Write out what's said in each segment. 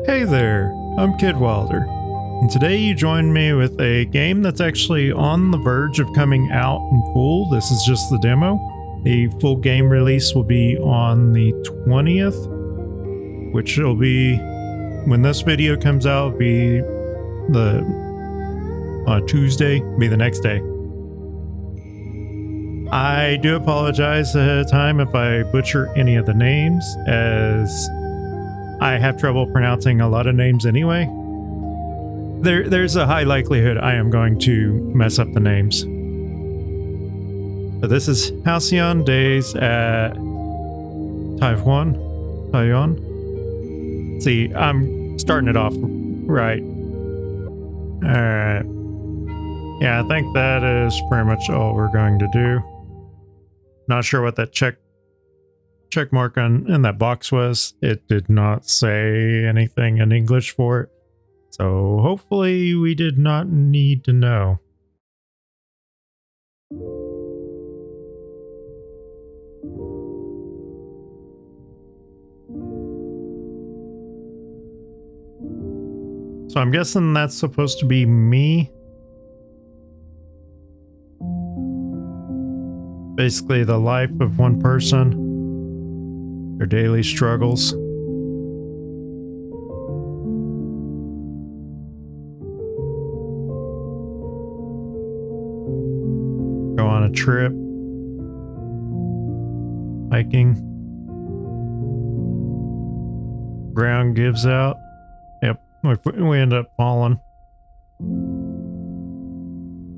Hey there, I'm Kid Wilder, and today you join me with a game that's actually on the verge of coming out in full. This is just the demo. The full game release will be on the 20th, which will be, when this video comes out, be the Tuesday, be the next day. I do apologize ahead of time if I butcher any of the names, as I have trouble pronouncing a lot of names anyway. There's a high likelihood I am going to mess up the names. But this is Halcyon Days at Taoyuan. See, I'm starting it off right. Alright. Yeah, I think that is pretty much all we're going to do. Not sure what that check mark in that box was. It did not say anything in English for it. So hopefully we did not need to know. So I'm guessing that's supposed to be me. Basically the life of one person, their daily struggles. Go on a trip, hiking, ground gives out. Yep, we end up falling.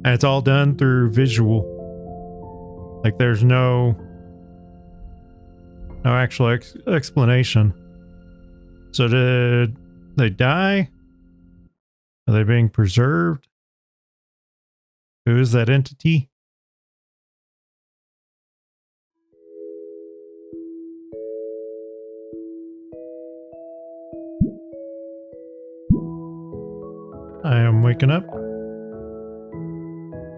And it's all done through visual. Like there's no actual explanation. So did they die? Are they being preserved? Who is that entity? I am waking up.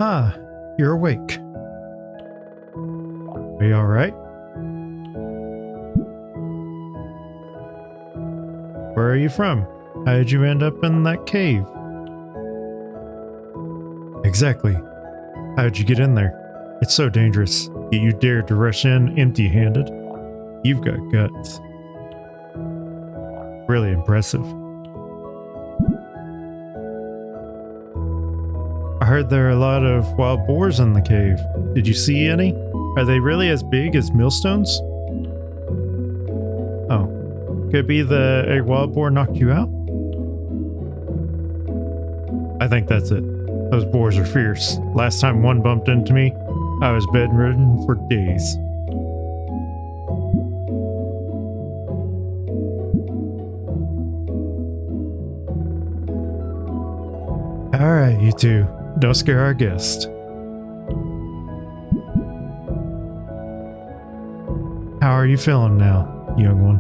Ah, you're awake. Are you alright? Where are you from? How did you end up in that cave? Exactly. How did you get in there? It's so dangerous, yet you dared to rush in empty-handed. You've got guts. Really impressive. I heard there are a lot of wild boars in the cave. Did you see any? Are they really as big as millstones? Oh. Could be a wild boar knocked you out? I think that's it. Those boars are fierce. Last time one bumped into me, I was bedridden for days. Alright, you two. Don't scare our guest. How are you feeling now, young one?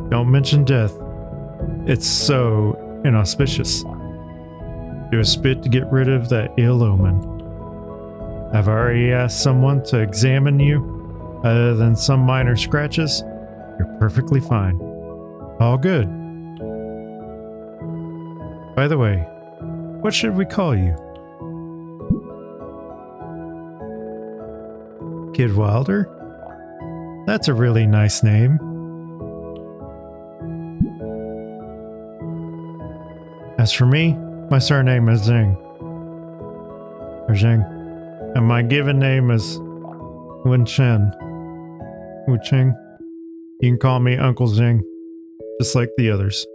Don't mention death. It's so inauspicious. Do a spit to get rid of that ill omen. I've already asked someone to examine you. Other than some minor scratches, you're perfectly fine. All good. By the way, what should we call you? Kid Wilder? That's a really nice name. As for me, my surname is Zheng. Or Zheng. And my given name is Wen Chen. Wu Cheng. You can call me Uncle Zheng, just like the others.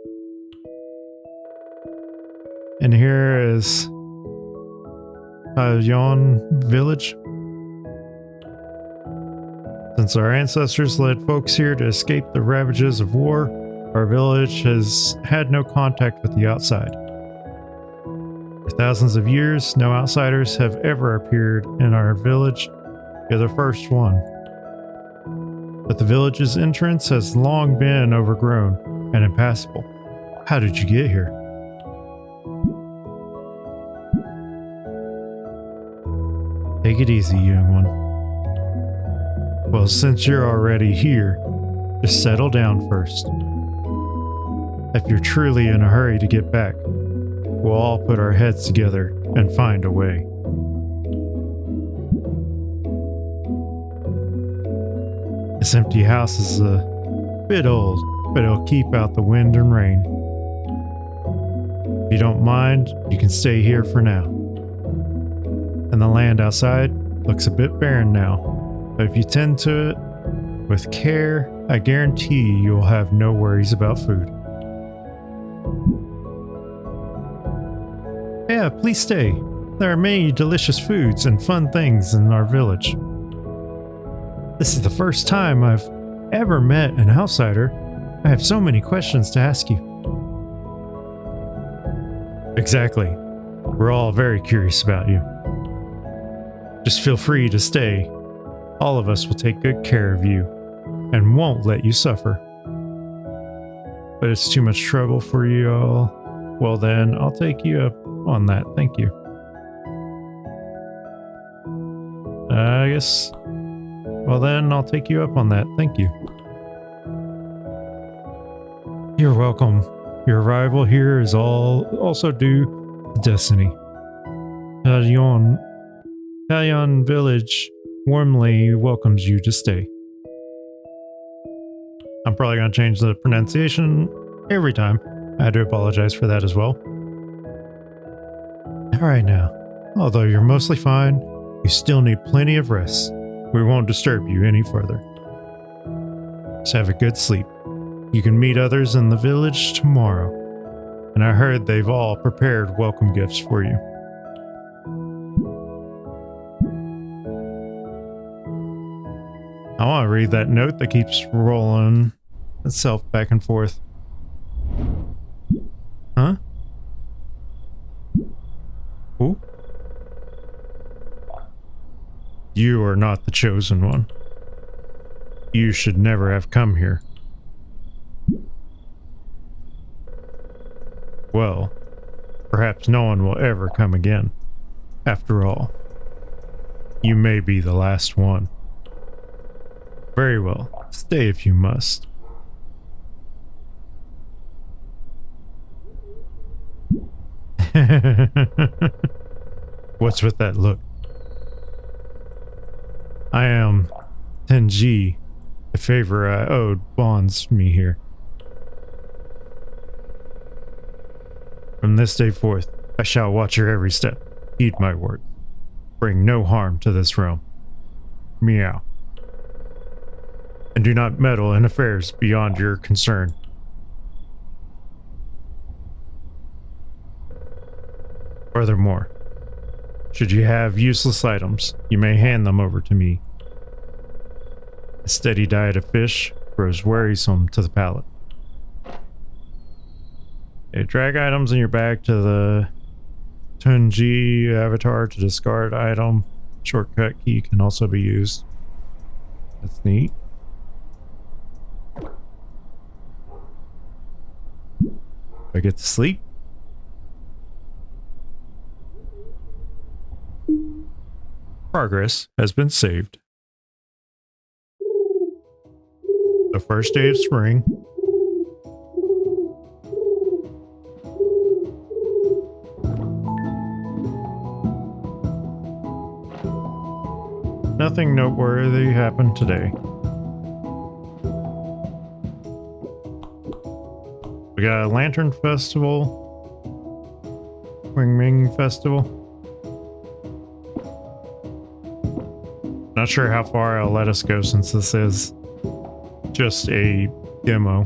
And here is Taoyuan village. Since our ancestors led folks here to escape the ravages of war, our village has had no contact with the outside. For thousands of years, no outsiders have ever appeared in our village. You're the first one. But the village's entrance has long been overgrown and impassable. How did you get here? Take it easy, young one. Well, since you're already here, just settle down first. If you're truly in a hurry to get back, we'll all put our heads together and find a way. This empty house is a bit old, but it'll keep out the wind and rain. If you don't mind, you can stay here for now. And the land outside looks a bit barren now, but if you tend to it with care, I guarantee you'll have no worries about food. Yeah, please stay. There are many delicious foods and fun things in our village. This is the first time I've ever met an outsider. I have so many questions to ask you. Exactly. We're all very curious about you. Just feel free to stay. All of us will take good care of you and won't let you suffer. But it's too much trouble for you all. Well then, I'll take you up on that. Thank you. I guess... Well then, I'll take you up on that. Thank you. You're welcome. Your arrival here is also due to destiny. Halcyon village warmly welcomes you to stay. I'm probably going to change the pronunciation every time. I do apologize for that as well. Alright now, although you're mostly fine, you still need plenty of rest. We won't disturb you any further. Just have a good sleep. You can meet others in the village tomorrow. And I heard they've all prepared welcome gifts for you. I want to read that note that keeps rolling itself back and forth. Huh? Who? You are not the chosen one. You should never have come here. Well, perhaps no one will ever come again. After all, you may be the last one. Very well, stay if you must. What's with that look? I am Tenji. The favor I owed bonds me here. From this day forth, I shall watch your every step. Heed my words. Bring no harm to this realm. Meow. And do not meddle in affairs beyond your concern. Furthermore, should you have useless items, you may hand them over to me. A steady diet of fish grows wearisome to the palate. Okay, drag items in your bag to the Tenji avatar to discard item. Shortcut key can also be used. That's neat. I get to sleep. Progress has been saved. The first day of spring. Nothing noteworthy happened today. We got a lantern festival. Wing Ming festival. Not sure how far it'll let us go since this is just a demo.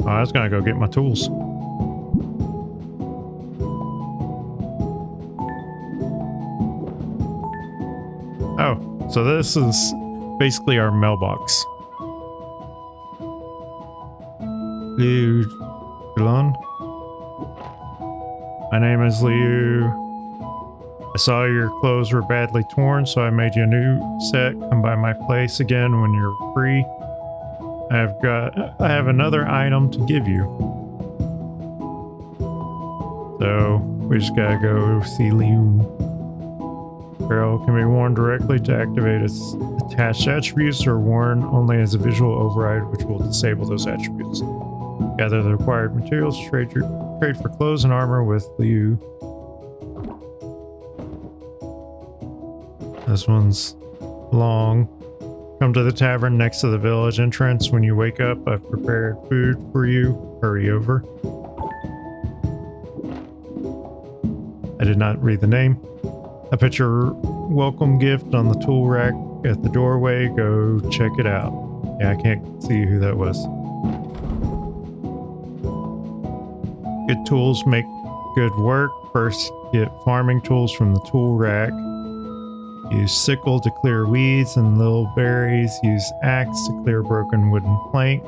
I was gonna go get my tools. Oh, so this is basically our mailbox. Liu Gulan. My name is Liu. I saw your clothes were badly torn, so I made you a new set. Come by my place again when you're free. I have another item to give you. So we just gotta go see Liu. Barrel can be worn directly to activate its attached attributes or worn only as a visual override, which will disable those attributes. Gather the required materials, trade for clothes and armor with Liu. This one's long. Come to the tavern next to the village entrance. When you wake up, I've prepared food for you. Hurry over. I did not read the name. I put your welcome gift on the tool rack at the doorway. Go check it out. Yeah, I can't see who that was. Good tools make good work. First, get farming tools from the tool rack. Use sickle to clear weeds and little berries. Use axe to clear broken wooden planks.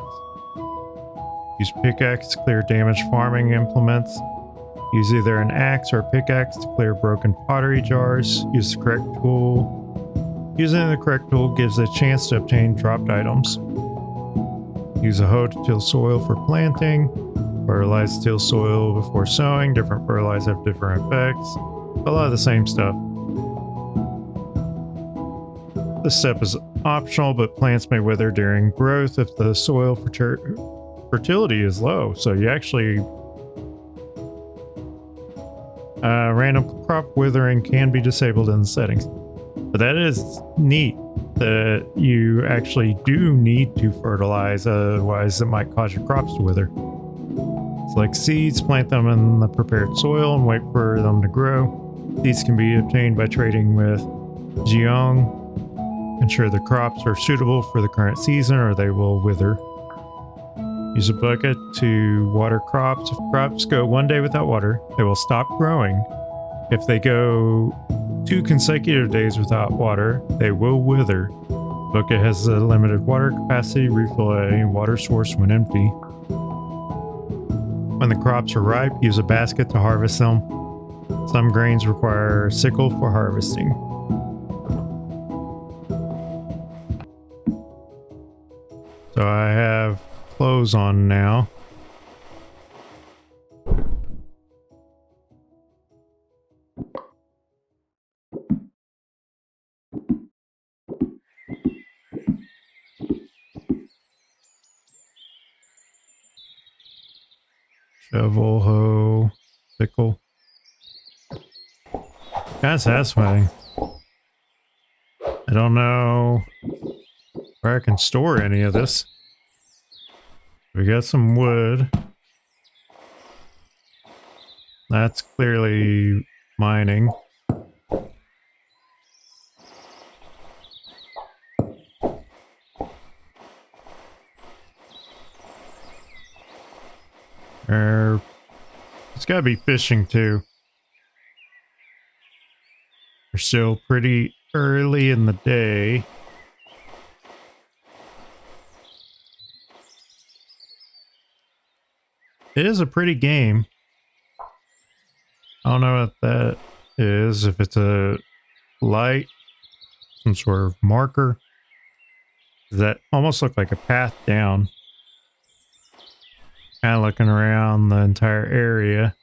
Use pickaxe to clear damaged farming implements. Use either an axe or a pickaxe to clear broken pottery jars. Use the correct tool. Using the correct tool gives a chance to obtain dropped items. Use a hoe to till soil for planting. Fertilize till soil before sowing. Different fertilizers have different effects. A lot of the same stuff. This step is optional, but plants may wither during growth if the soil fertility is low. So you actually... random crop withering can be disabled in the settings. But that is neat that you actually do need to fertilize, otherwise it might cause your crops to wither. Select seeds, plant them in the prepared soil, and wait for them to grow. Seeds can be obtained by trading with Jiang. Ensure the crops are suitable for the current season or they will wither. Use a bucket to water crops. If crops go 1 day without water, they will stop growing. If they go 2 consecutive days without water, they will wither. The bucket has a limited water capacity. Refill a water source when empty. When the crops are ripe, use a basket to harvest them. Some grains require a sickle for harvesting. So I have clothes on now. Shovel, hoe, sickle. Kind of satisfying. I don't know where I can store any of this. We got some wood. That's clearly mining. It's gotta be fishing too. We're still pretty early in the day. It is a pretty game. I don't know what that is. If it's a light, some sort of marker. Does that almost look like a path down? Kind of looking around the entire area.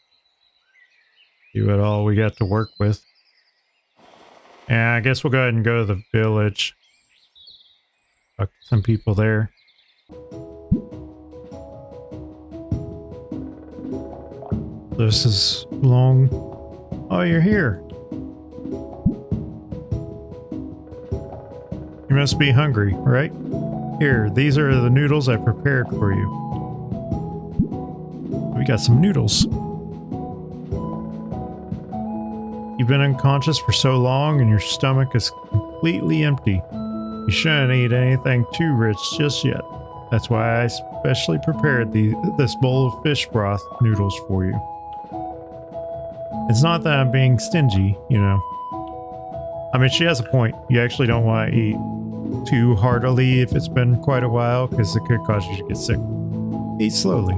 See what all we got to work with. Yeah, I guess we'll go ahead and go to the village. Talk to some people there. This is long. Oh, you're here. You must be hungry, right? Here, these are the noodles I prepared for you. We got some noodles. You've been unconscious for so long and your stomach is completely empty. You shouldn't eat anything too rich just yet. That's why I specially prepared this bowl of fish broth noodles for you. It's not that I'm being stingy, you know. I mean, she has a point. You actually don't want to eat too heartily if it's been quite a while, because it could cause you to get sick. Eat slowly.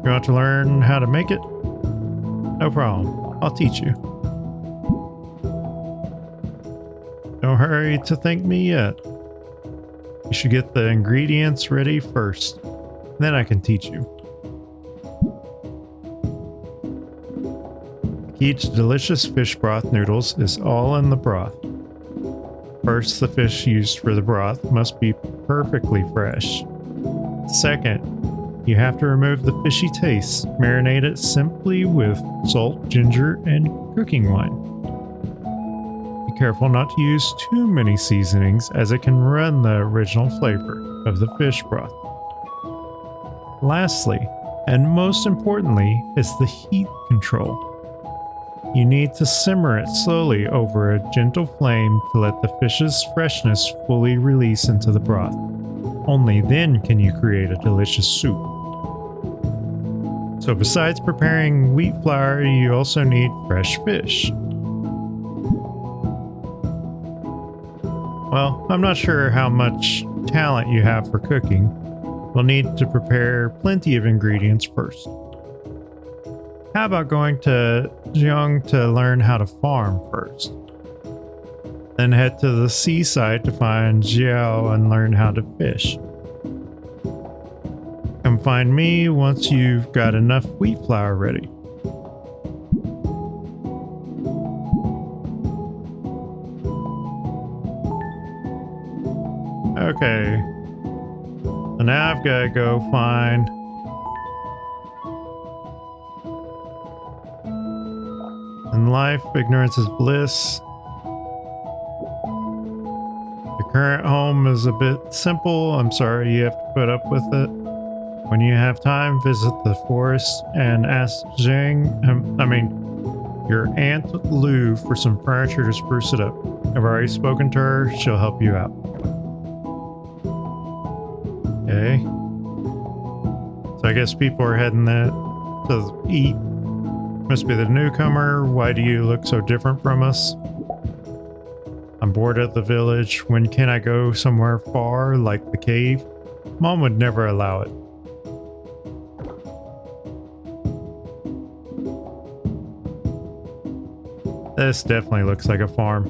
You want to learn how to make it? No problem. I'll teach you. Don't hurry to thank me yet. You should get the ingredients ready first. Then I can teach you. key to delicious fish broth noodles is all in the broth. First, the fish used for the broth must be perfectly fresh. Second, you have to remove the fishy taste. Marinate it simply with salt, ginger, and cooking wine. Be careful not to use too many seasonings as it can ruin the original flavor of the fish broth. Lastly, and most importantly, is the heat control. You need to simmer it slowly over a gentle flame to let the fish's freshness fully release into the broth. Only then can you create a delicious soup. So besides preparing wheat flour, you also need fresh fish. Well, I'm not sure how much talent you have for cooking. We'll need to prepare plenty of ingredients first. How about going to Jiang to learn how to farm first? Then head to the seaside to find Jiao and learn how to fish. Come find me once you've got enough wheat flour ready. Okay. So now I've got to go find in life, ignorance is bliss. Your current home is a bit simple. I'm sorry you have to put up with it. When you have time, visit the forest and ask your Aunt Lou for some furniture to spruce it up. I've already spoken to her. She'll help you out. Okay. So I guess people are heading there to eat. Must be the newcomer. Why do you look so different from us? I'm bored at the village. When can I go somewhere far, like the cave? Mom would never allow it. This definitely looks like a farm.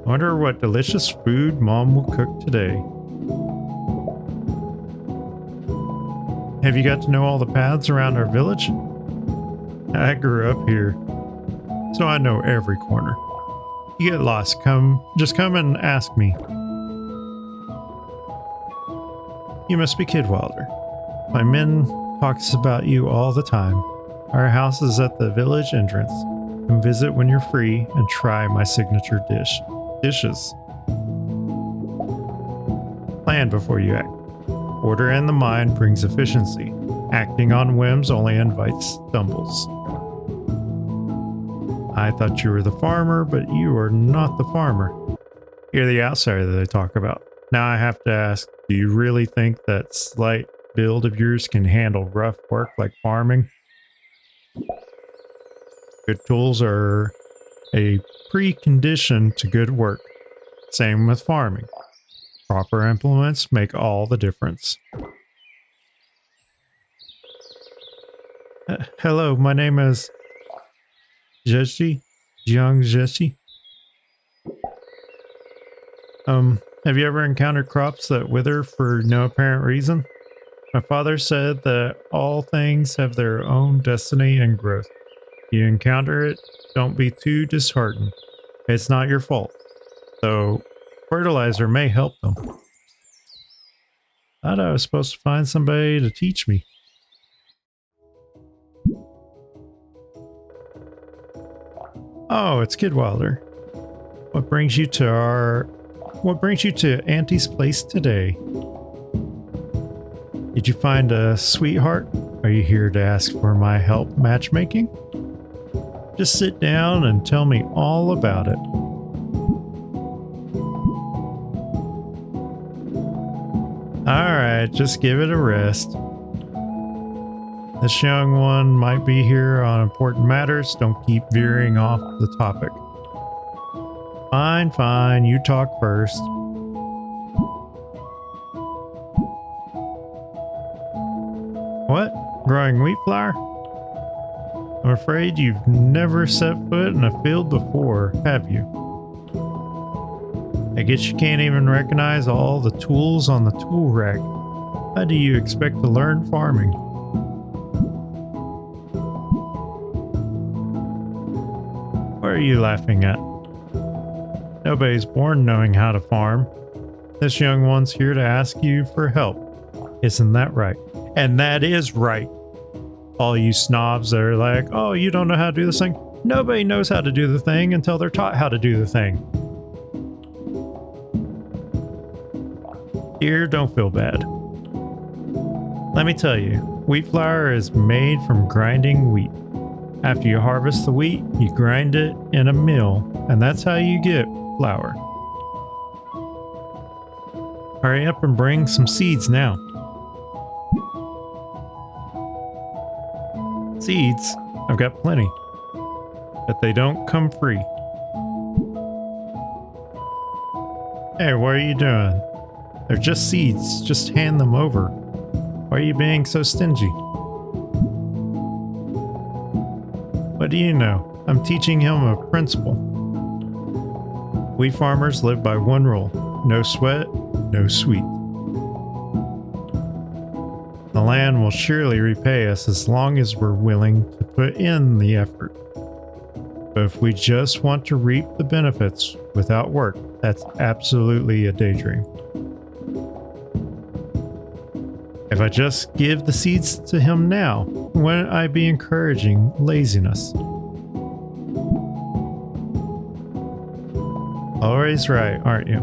I wonder what delicious food Mom will cook today. Have you got to know all the paths around our village? I grew up here, so I know every corner. You get lost, just come and ask me. You must be Kidwilder. My men talks about you all the time. Our house is at the village entrance. Come visit when you're free and try my signature dishes. Plan before you act. Order in the mind brings efficiency. Acting on whims only invites stumbles. I thought you were the farmer, but you are not the farmer. You're the outsider that they talk about. Now I have to ask, do you really think that slight build of yours can handle rough work like farming? Good tools are a precondition to good work. Same with farming. Proper implements make all the difference. Hello, my name is Jiang Zheshi. Have you ever encountered crops that wither for no apparent reason? My father said that all things have their own destiny and growth. If you encounter it, don't be too disheartened. It's not your fault. So, fertilizer may help them. Thought I was supposed to find somebody to teach me. Oh, it's Kidwilder. What brings you to Auntie's place today? Did you find a sweetheart? Are you here to ask for my help matchmaking? Just sit down and tell me all about it. Alright, just give it a rest. This young one might be here on important matters. Don't keep veering off the topic. Fine, you talk first. What? Growing wheat flour? I'm afraid you've never set foot in a field before, have you? I guess you can't even recognize all the tools on the tool rack. How do you expect to learn farming? What are you laughing at? Nobody's born knowing how to farm. This young one's here to ask you for help. Isn't that right? And that is right. All you snobs that are like, oh, you don't know how to do this thing. Nobody knows how to do the thing until they're taught how to do the thing. Here, don't feel bad. Let me tell you, wheat flour is made from grinding wheat. After you harvest the wheat, you grind it in a mill, and that's how you get flour. Hurry up and bring some seeds now. Seeds? I've got plenty. But they don't come free. Hey, what are you doing? They're just seeds. Just hand them over. Why are you being so stingy? What do you know? I'm teaching him a principle. Wheat farmers live by one rule. No sweat, no sweat. The land will surely repay us as long as we're willing to put in the effort. But if we just want to reap the benefits without work, that's absolutely a daydream. If I just give the seeds to him now, wouldn't I be encouraging laziness? Always right, aren't you?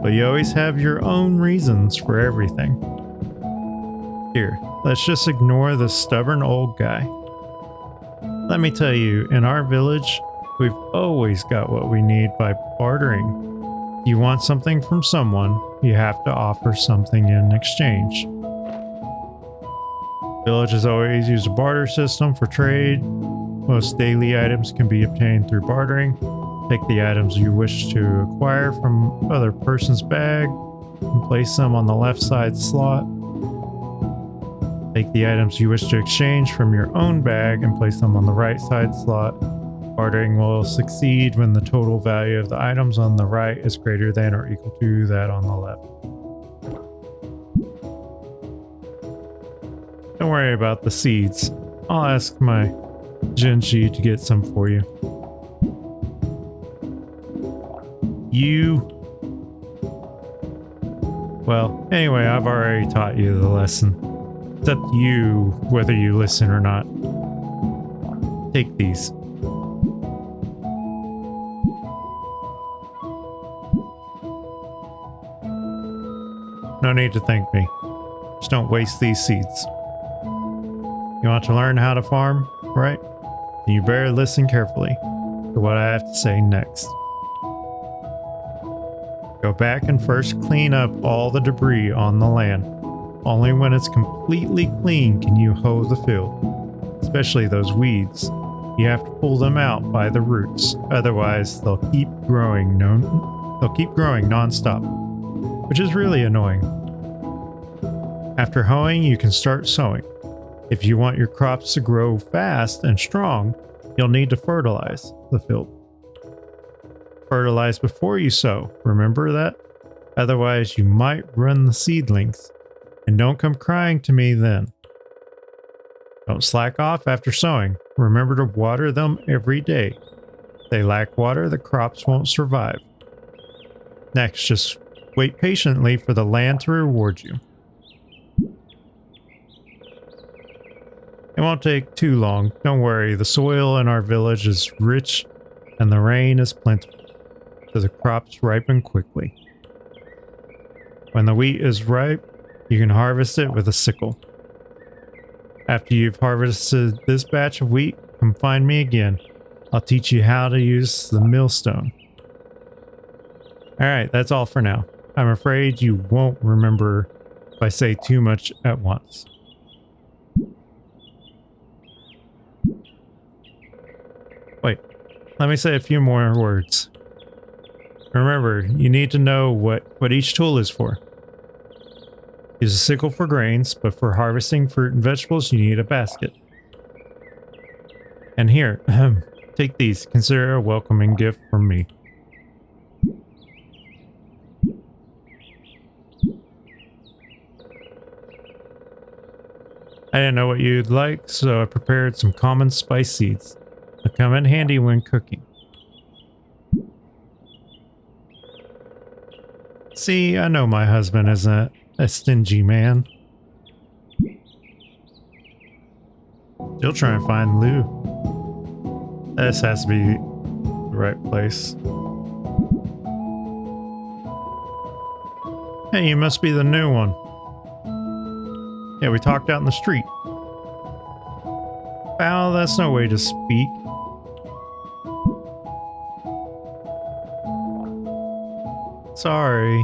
But you always have your own reasons for everything. Here, let's just ignore this stubborn old guy. Let me tell you, in our village, we've always got what we need by bartering. You want something from someone, you have to offer something in exchange. Villages always use a barter system for trade. Most daily items can be obtained through bartering. Take the items you wish to acquire from other person's bag and place them on the left side slot. Take the items you wish to exchange from your own bag and place them on the right side slot. Bartering will succeed when the total value of the items on the right is greater than or equal to that on the left. Don't worry about the seeds. I'll ask my Genji to get some for you. Well, anyway, I've already taught you the lesson. It's up to you whether you listen or not. Take these. No need to thank me. Just don't waste these seeds. You want to learn how to farm, right? Then you better listen carefully to what I have to say next. Go back and first clean up all the debris on the land. Only when it's completely clean can you hoe the field, especially those weeds. You have to pull them out by the roots, otherwise they'll keep growing non-stop, which is really annoying. After hoeing, you can start sowing. If you want your crops to grow fast and strong, you'll need to fertilize the field. Fertilize before you sow, remember that? Otherwise, you might ruin the seedlings. And don't come crying to me then. Don't slack off after sowing. Remember to water them every day. If they lack water, the crops won't survive. Next, just wait patiently for the land to reward you. It won't take too long. Don't worry, the soil in our village is rich and the rain is plentiful, so the crops ripen quickly. When the wheat is ripe, you can harvest it with a sickle. After you've harvested this batch of wheat, come find me again. I'll teach you how to use the millstone. Alright, that's all for now. I'm afraid you won't remember if I say too much at once. Wait, let me say a few more words. Remember, you need to know what each tool is for. Use a sickle for grains, but for harvesting fruit and vegetables, you need a basket. And here, take these. Consider a welcoming gift from me. I didn't know what you'd like, so I prepared some common spice seeds. They'll come in handy when cooking. See, I know my husband isn't a stingy man. She'll try and find Lou. This has to be the right place. Hey, you must be the new one. Yeah, we talked out in the street. Wow, that's no way to speak. Sorry.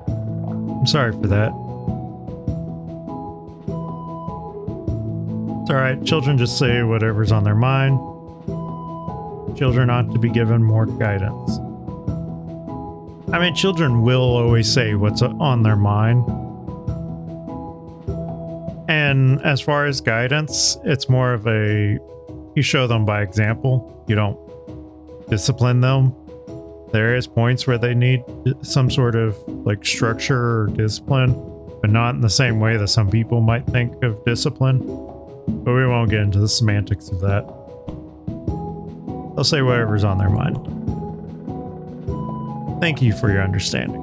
I'm sorry for that. It's alright, children just say whatever's on their mind. Children ought to be given more guidance. I mean, children will always say what's on their mind. And as far as guidance, it's more of a, you show them by example. You don't discipline them. There is points where they need some sort of like structure or discipline, but not in the same way that some people might think of discipline. But we won't get into the semantics of that. They'll say whatever's on their mind. Thank you for your understanding.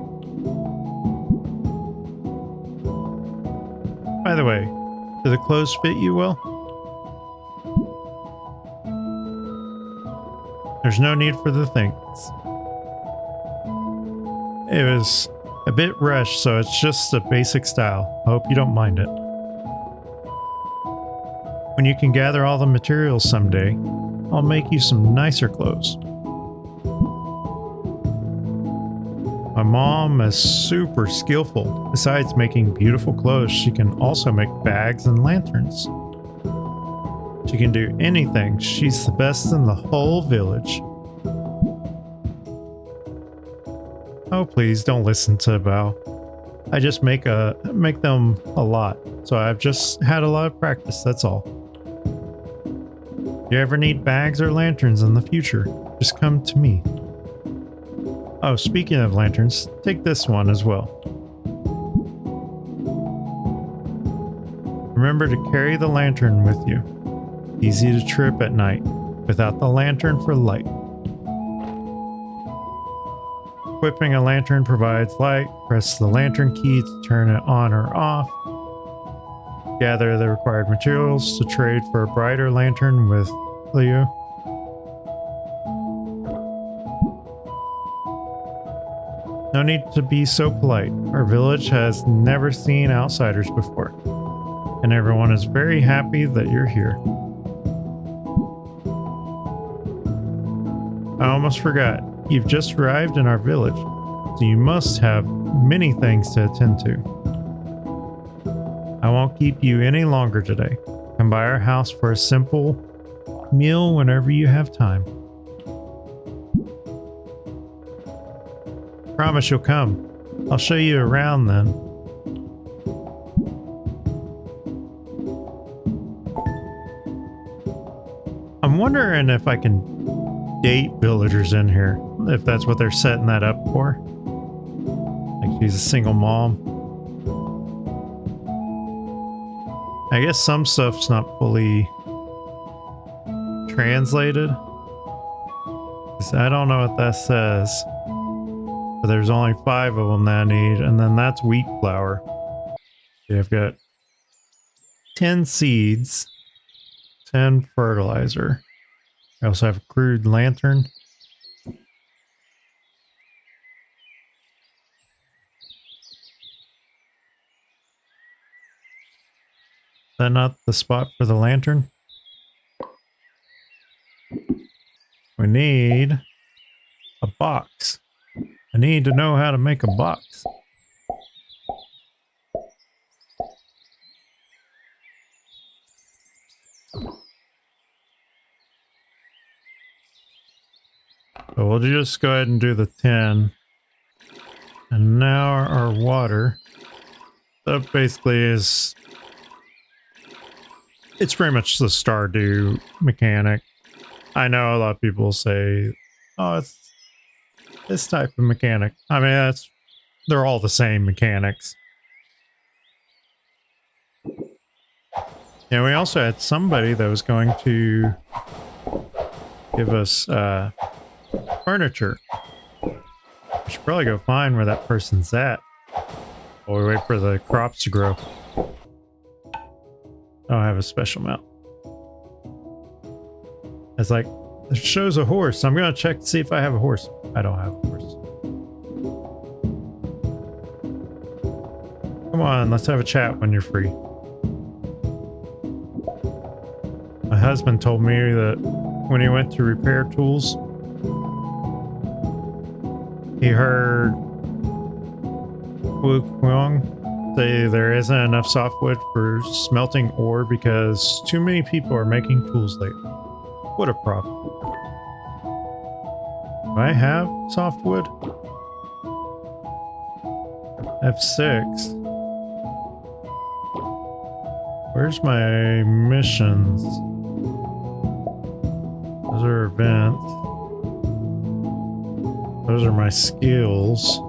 By the way, do the clothes fit you well? There's no need for the things. It was a bit rushed, so it's just a basic style. I hope you don't mind it. When you can gather all the materials someday, I'll make you some nicer clothes. My mom is super skillful. Besides making beautiful clothes, she can also make bags and lanterns. She can do anything. She's the best in the whole village. Oh, please don't listen to Bao. I just make them a lot. So I've just had a lot of practice, that's all. If you ever need bags or lanterns in the future, just come to me. Oh, speaking of lanterns, take this one as well. Remember to carry the lantern with you. Easy to trip at night without the lantern for light. Equipping a lantern provides light. Press the lantern key to turn it on or off. Gather the required materials to trade for a brighter lantern with Leo. No need to be so polite. Our village has never seen outsiders before, and everyone is very happy that you're here. I almost forgot. You've just arrived in our village, so you must have many things to attend to. I won't keep you any longer today. Come by our house for a simple meal whenever you have time. Promise you'll come. I'll show you around then. I'm wondering if I can date villagers in here, if that's what they're setting that up for. Like she's a single mom. I guess some stuff's not fully translated. I don't know what that says. But there's only 5 of them that I need, and then that's wheat flour. Okay, I've got 10 seeds, 10 fertilizer. I also have a crude lantern. Is that not the spot for the lantern? We need a box. I need to know how to make a box. So we'll just go ahead and do the 10. And now our water. That basically is... It's pretty much the Stardew mechanic. I know a lot of people say, oh, it's this type of mechanic. I mean, they're all the same mechanics. And we also had somebody that was going to give us furniture. I should probably go find where that person's at while we wait for the crops to grow. I don't have a special mount. It's like, it shows a horse. I'm gonna check to see if I have a horse. I don't have a horse. Come on, let's have a chat when you're free. My husband told me that when he went to repair tools, he heard Wu Kuang say there isn't enough softwood for smelting ore because too many people are making tools lately. What a problem. Do I have softwood? F6. Where's my missions? Those are events. Those are my skills.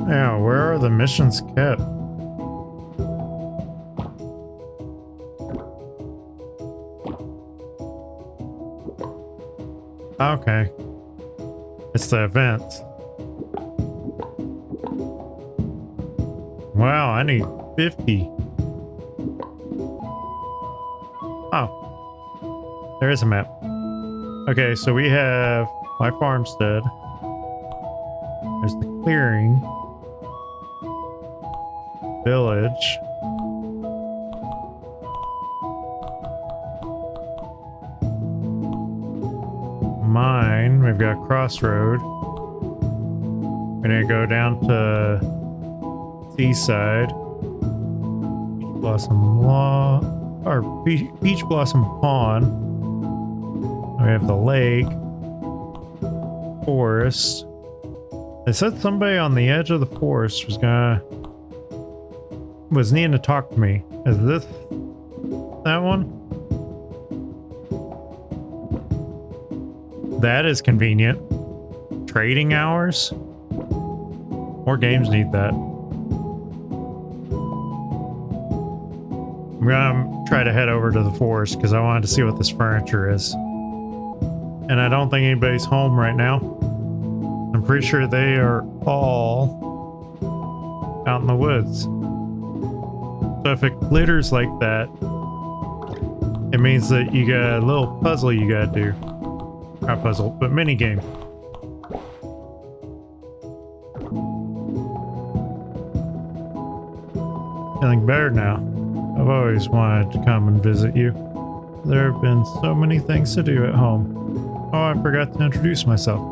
Now, where are the missions kept? Okay. It's the events. Wow, I need 50. Oh. There is a map. Okay, so we have my farmstead. There's the clearing. Village. Mine. We've got Crossroad. We're gonna go down to Seaside. Peach Blossom Law. Or Peach Blossom Pond. We have the lake. Forest. They said somebody on the edge of the forest was needing to talk to me. Is this that one? That is convenient. Trading hours? More games need that. I'm gonna try to head over to the forest because I wanted to see what this furniture is. And I don't think anybody's home right now. I'm pretty sure they are all out in the woods. So if it glitters like that, it means that you got a little puzzle you gotta do. Not puzzle, but mini game. Feeling better now. I've always wanted to come and visit you. There have been so many things to do at home. Oh, I forgot to introduce myself.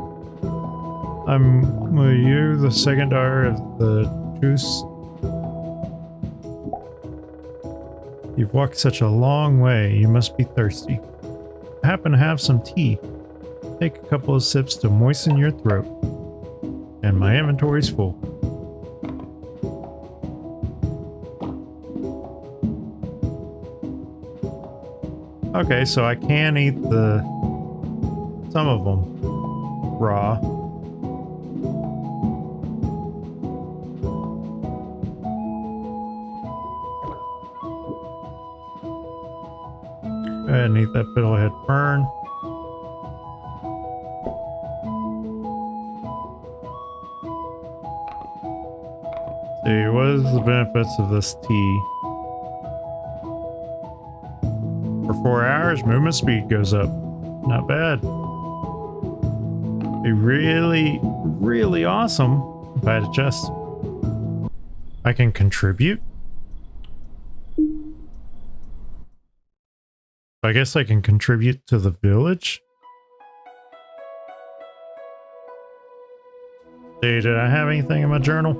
I'm Yu, the second daughter of the Juice. You've walked such a long way, you must be thirsty. I happen to have some tea. Take a couple of sips to moisten your throat. And my inventory's full. Okay, so I can eat some of them raw. Go ahead and eat that fiddlehead fern. See, what is the benefits of this tea? For 4 hours, movement speed goes up. Not bad. Be really, really awesome if I had a chest. I can contribute? I guess I can contribute to the village? Hey, did I have anything in my journal?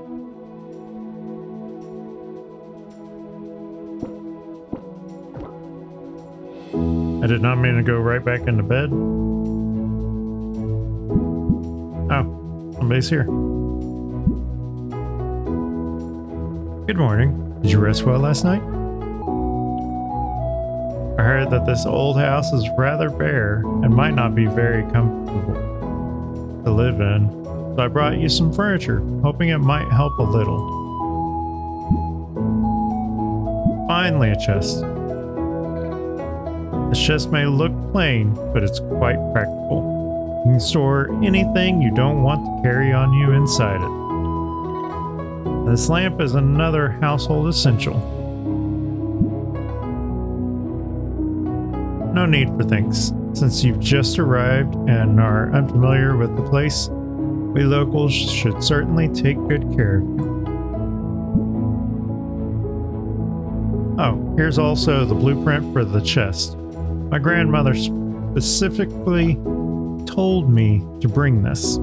I did not mean to go right back into bed. Oh, somebody's here. Good morning. Did you rest well last night? I heard that this old house is rather bare and might not be very comfortable to live in, so I brought you some furniture, hoping it might help a little. Finally, a chest. This chest may look plain, but it's quite practical. You can store anything you don't want to carry on you inside it. This lamp is another household essential. No need for thanks. Since you've just arrived and are unfamiliar with the place, we locals should certainly take good care of you. Oh, here's also the blueprint for the chest. My grandmother specifically told me to bring this.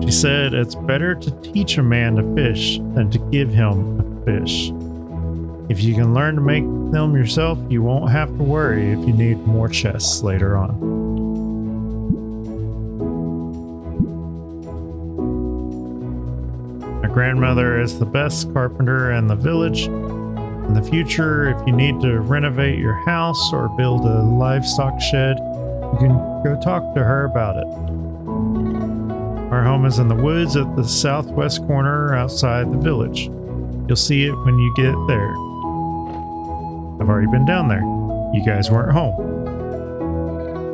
She said it's better to teach a man to fish than to give him a fish. If you can learn to make them yourself, you won't have to worry if you need more chests later on. My grandmother is the best carpenter in the village. In the future, if you need to renovate your house or build a livestock shed, you can go talk to her about it. Our home is in the woods at the southwest corner outside the village. You'll see it when you get there. I've already been down there. You guys weren't home.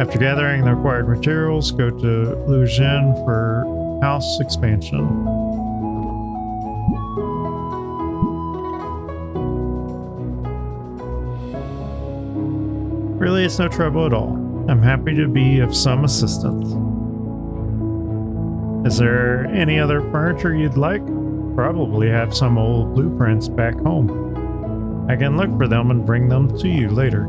After gathering the required materials, go to Halcyon for house expansion. Really, it's no trouble at all. I'm happy to be of some assistance. Is there any other furniture you'd like? Probably have some old blueprints back home. I can look for them and bring them to you later.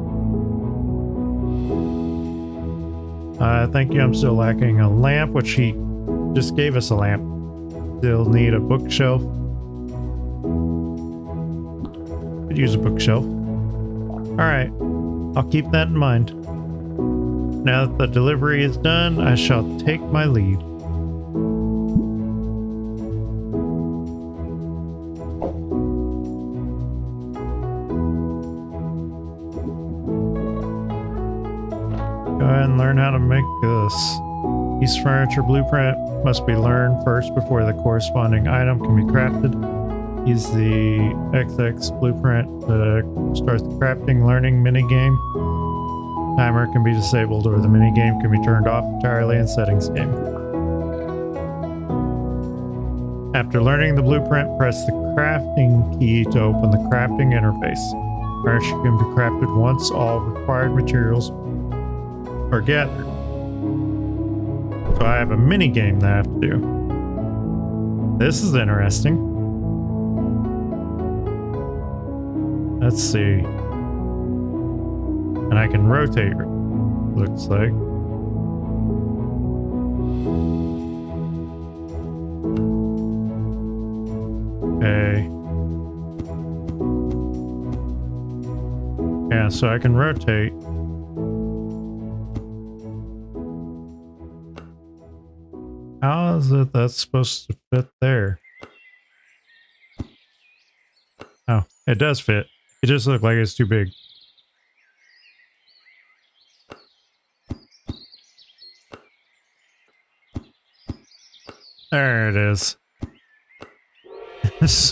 Thank you. I'm still lacking a lamp, which he just gave us a lamp. Still need a bookshelf. Could use a bookshelf. Alright, I'll keep that in mind. Now that the delivery is done, I shall take my leave. Go ahead and learn how to make this. Each furniture blueprint must be learned first before the corresponding item can be crafted. Use the XX blueprint to start the crafting learning minigame. Timer can be disabled or the minigame can be turned off entirely in settings game. After learning the blueprint, press the crafting key to open the crafting interface. Furniture can be crafted once all required materials are gathered. So I have a mini game that I have to do. This is interesting. Let's see. And I can rotate it, looks like. Okay. Yeah, so I can rotate. How is it that's supposed to fit there? Oh, it does fit. It just looks like it's too big. There it is.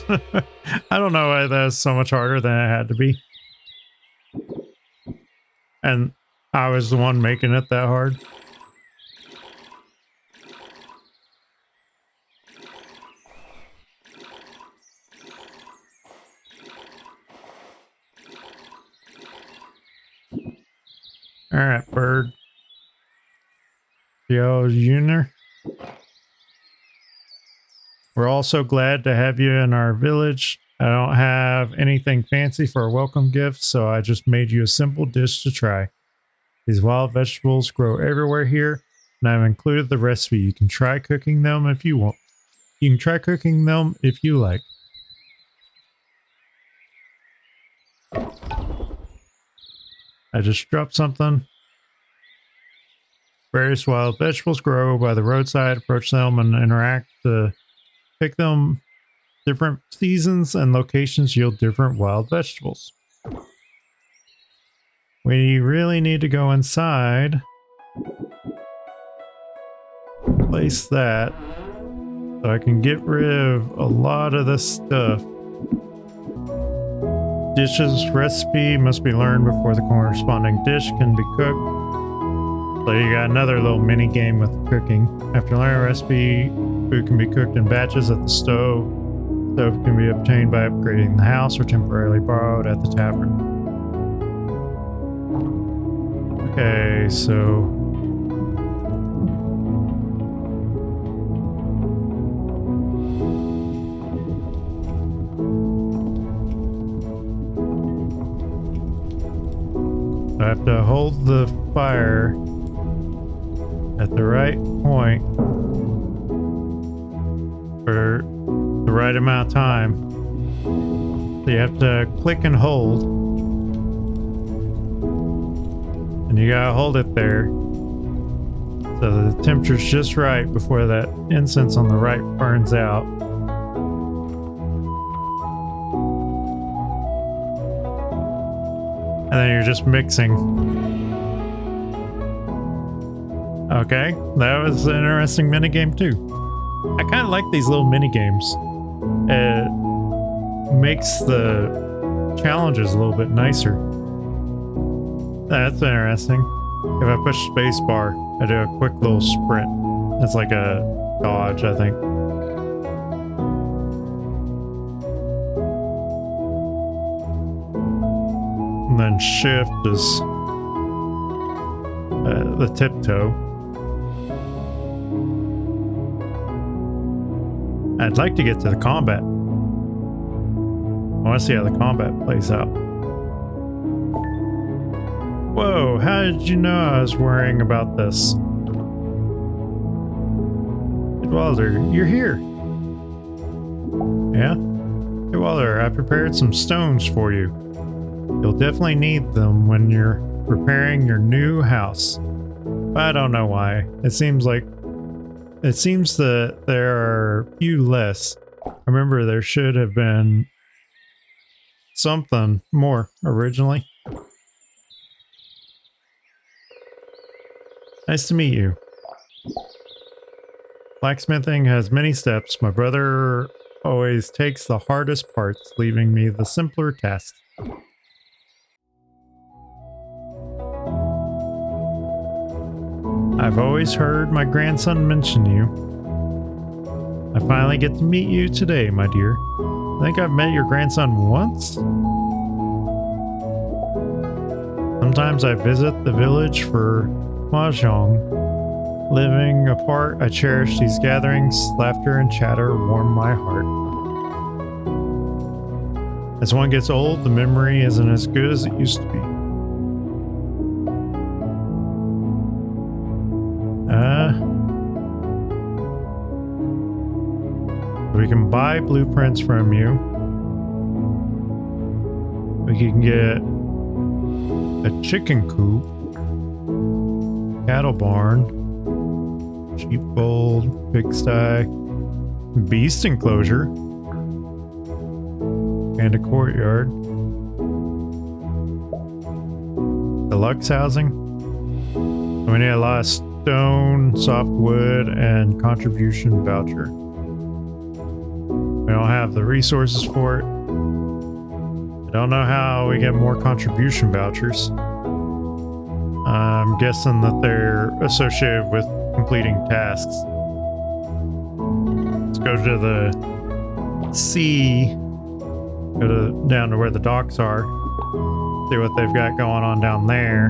I don't know why that was so much harder than it had to be. And I was the one making it that hard. Alright, bird. Yo, Junior. We're also glad to have you in our village. I don't have anything fancy for a welcome gift, so I just made you a simple dish to try. These wild vegetables grow everywhere here, and I've included the recipe. You can try cooking them if you want. You can try cooking them if you like. I just dropped something. Various wild vegetables grow by the roadside. Approach them and interact to pick them. Different seasons and locations yield different wild vegetables. We really need to go inside. Place that so I can get rid of a lot of this stuff. dishes recipe must be learned before the corresponding dish can be cooked. So you got another little mini game with cooking. After learning a recipe, food can be cooked in batches at the stove. The stove can be obtained by upgrading the house or temporarily borrowed at the tavern. Okay, so I have to hold the fire at the right point for the right amount of time. So you have to click and hold. And you gotta hold it there so the temperature's just right before that incense on the right burns out. And then you're just mixing. Okay, that was an interesting minigame too. I kind of like these little minigames. It makes the challenges a little bit nicer. That's interesting. If I push space bar, I do a quick little sprint. It's like a dodge, I think. And then shift is the tiptoe. I'd like to get to the combat. I want to see how the combat plays out. Whoa, how did you know I was worrying about this? Walder, you're here. Yeah? Hey Walder, I prepared some stones for you. You'll definitely need them when you're repairing your new house. But I don't know why. It seems that there are a few less. Remember, there should have been something more originally. Nice to meet you. Blacksmithing has many steps. My brother always takes the hardest parts, leaving me the simpler tasks. I've always heard my grandson mention you. I finally get to meet you today, my dear. I think I've met your grandson once? Sometimes I visit the village for mahjong. Living apart, I cherish these gatherings. Laughter and chatter warm my heart. As one gets old, the memory isn't as good as it used to be. We can buy blueprints from you. We can get a chicken coop, cattle barn, sheepfold, pigsty, beast enclosure, and a courtyard. Deluxe housing. So we need a lot of stone, softwood, and contribution voucher. We don't have the resources for it. I don't know how we get more contribution vouchers. I'm guessing that they're associated with completing tasks. Let's go to the sea. Down to where the docks are. See what they've got going on down there.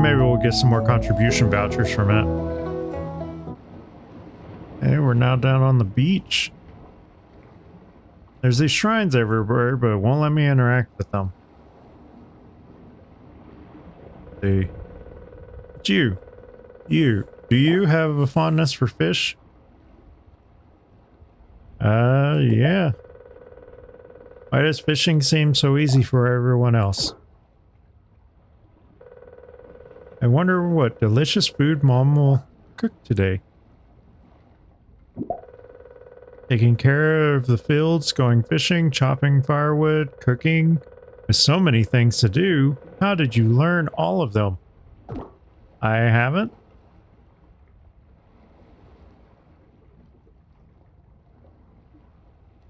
Maybe we'll get some more contribution vouchers from it. Hey, we're now down on the beach. There's these shrines everywhere, but it won't let me interact with them. See. It's you. Do you have a fondness for fish? Yeah. Why does fishing seem so easy for everyone else? I wonder what delicious food Mom will cook today. Taking care of the fields, going fishing, chopping firewood, cooking. There's so many things to do. How did you learn all of them? I haven't.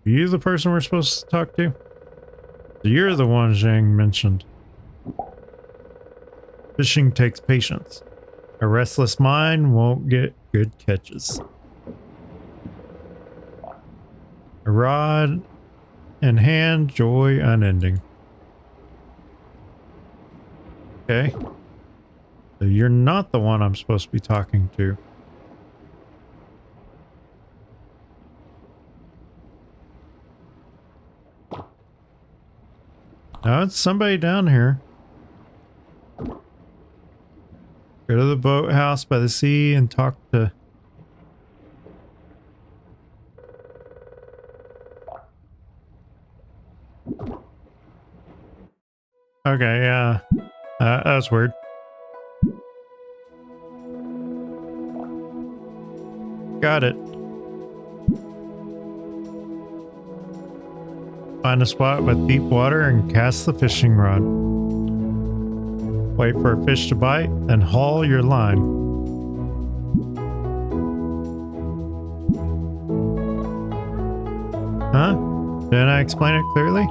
Are you the person we're supposed to talk to? You're the one Zhang mentioned. Fishing takes patience. A restless mind won't get good catches. A rod in hand, joy unending. Okay. So you're not the one I'm supposed to be talking to. No, it's somebody down here. Go to the boathouse by the sea and talk to... Okay, yeah. That was weird. Got it. Find a spot with deep water and cast the fishing rod. Wait for a fish to bite, then haul your line. Huh? Didn't I explain it clearly?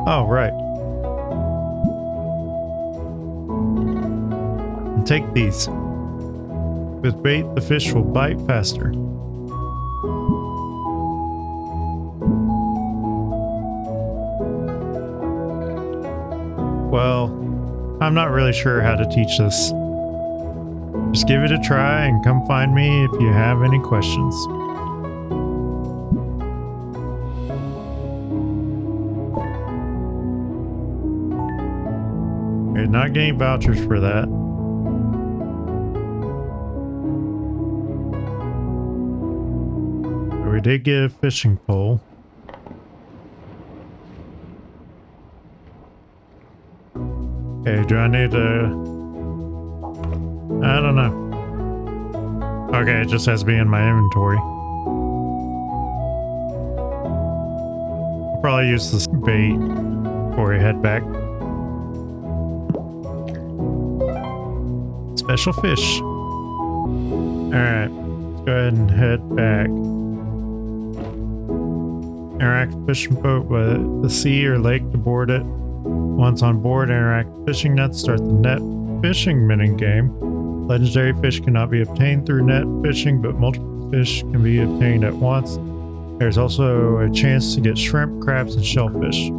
Oh, right. And take these. With bait, the fish will bite faster. Well, I'm not really sure how to teach this. Just give it a try and come find me if you have any questions. You're not getting vouchers for that. But we did get a fishing pole. Okay, do I need to... I don't know. Okay, it just has to be in my inventory. I'll probably use this bait before we head back. Special fish. Alright, let's go ahead and head back. Interact with fishing boat by the sea or lake to board it. Once on board, interact with fishing nets, start the net fishing mini game. Legendary fish cannot be obtained through net fishing, but multiple fish can be obtained at once. There's also a chance to get shrimp, crabs, and shellfish.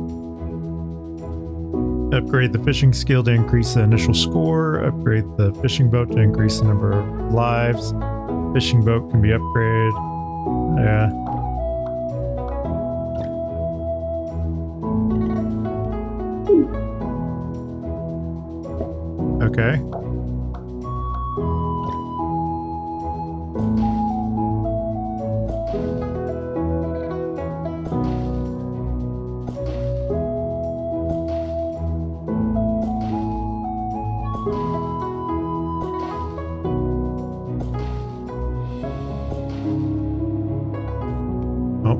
Upgrade the fishing skill to increase the initial score. Upgrade the fishing boat to increase the number of lives. Fishing boat can be upgraded. Yeah. Okay. Oh.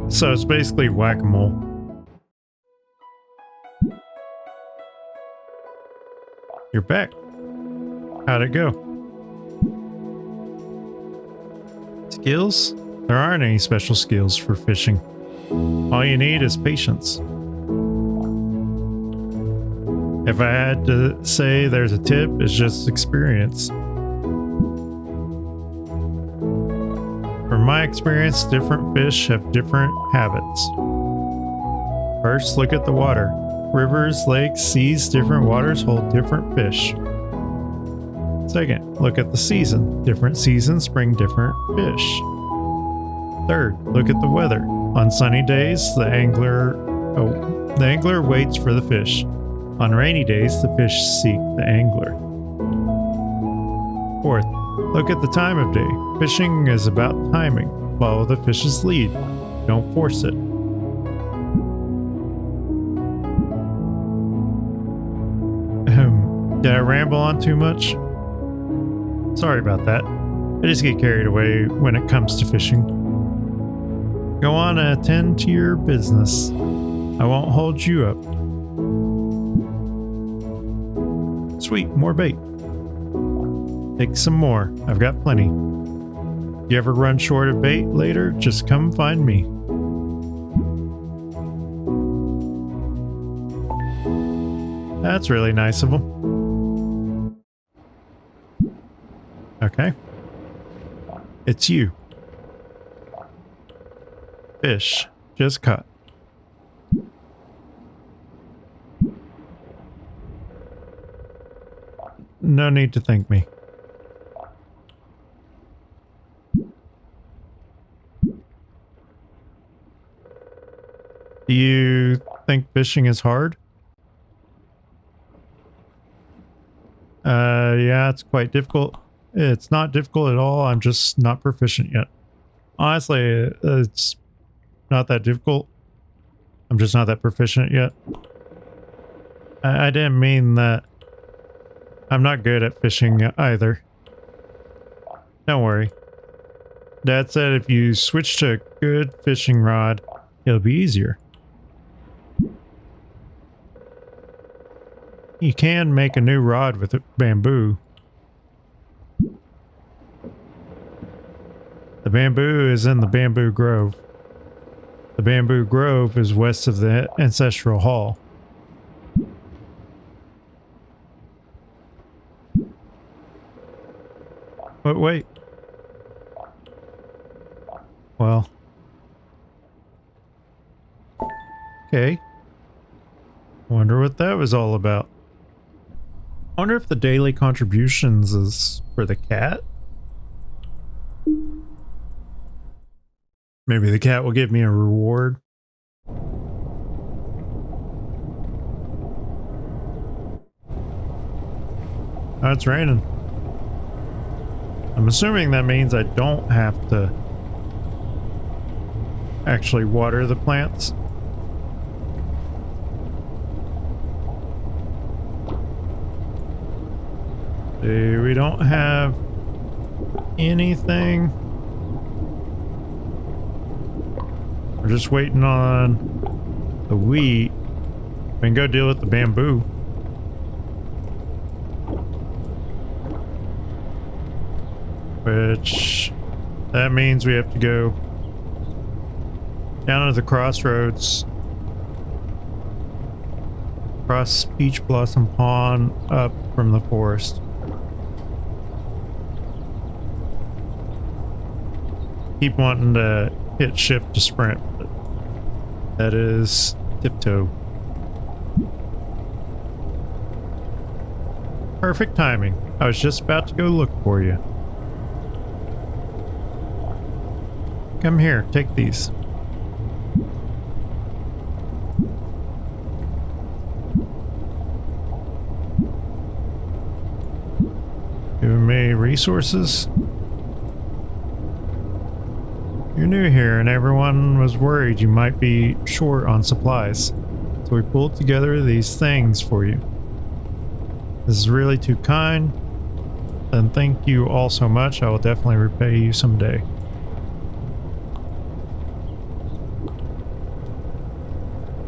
So it's basically whack-a-mole. You're back. How'd it go? Skills? There aren't any special skills for fishing. All you need is patience. If I had to say there's a tip, it's just experience. From my experience, different fish have different habits. First, look at the water. Rivers, lakes, seas, different waters hold different fish. Second, look at the season. Different seasons bring different fish. Third, look at the weather. On sunny days, the angler waits for the fish. On rainy days, the fish seek the angler. Fourth, look at the time of day. Fishing is about timing. Follow the fish's lead. Don't force it. Did I ramble on too much? Sorry about that. I just get carried away when it comes to fishing. Go on and attend to your business. I won't hold you up. Sweet, more bait. Take some more. I've got plenty. If you ever run short of bait later, just come find me. That's really nice of them. Okay. It's you. Fish. Just caught. No need to thank me. Do you think fishing is hard? Yeah, it's quite difficult. It's not difficult at all. I'm just not proficient yet. Honestly, it's not that difficult. I'm just not that proficient yet. I didn't mean that. I'm not good at fishing either. Don't worry. Dad said if you switch to a good fishing rod, it'll be easier. You can make a new rod with bamboo. The bamboo is in the bamboo grove. The bamboo grove is west of the ancestral hall. But wait. Well. Okay. Wonder what that was all about. I wonder if the daily contributions is for the cat? Maybe the cat will give me a reward. Oh, it's raining. I'm assuming that means I don't have to actually water the plants. We don't have anything. We're just waiting on the wheat. We can go deal with the bamboo. Which, that means we have to go down to the crossroads. Across Peach Blossom Pond up from the forest. Keep wanting to hit shift to sprint, but that is tiptoe. Perfect timing. I was just about to go look for you. Come here, take these. Giving me resources. You're new here and everyone was worried you might be short on supplies. So we pulled together these things for you. This is really too kind. Then thank you all so much. I will definitely repay you someday.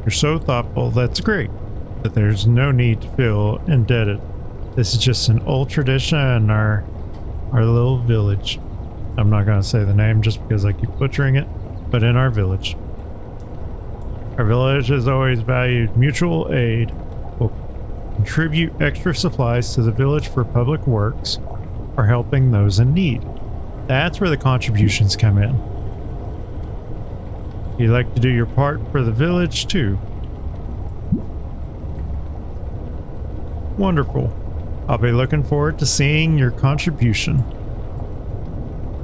You're so thoughtful. That's great. But there's no need to feel indebted. This is just an old tradition in our little village. I'm not going to say the name just because I keep butchering it, but in our village. Our village has always valued mutual aid. We'll contribute extra supplies to the village for public works or helping those in need. That's where the contributions come in. You'd like to do your part for the village too. Wonderful. I'll be looking forward to seeing your contribution.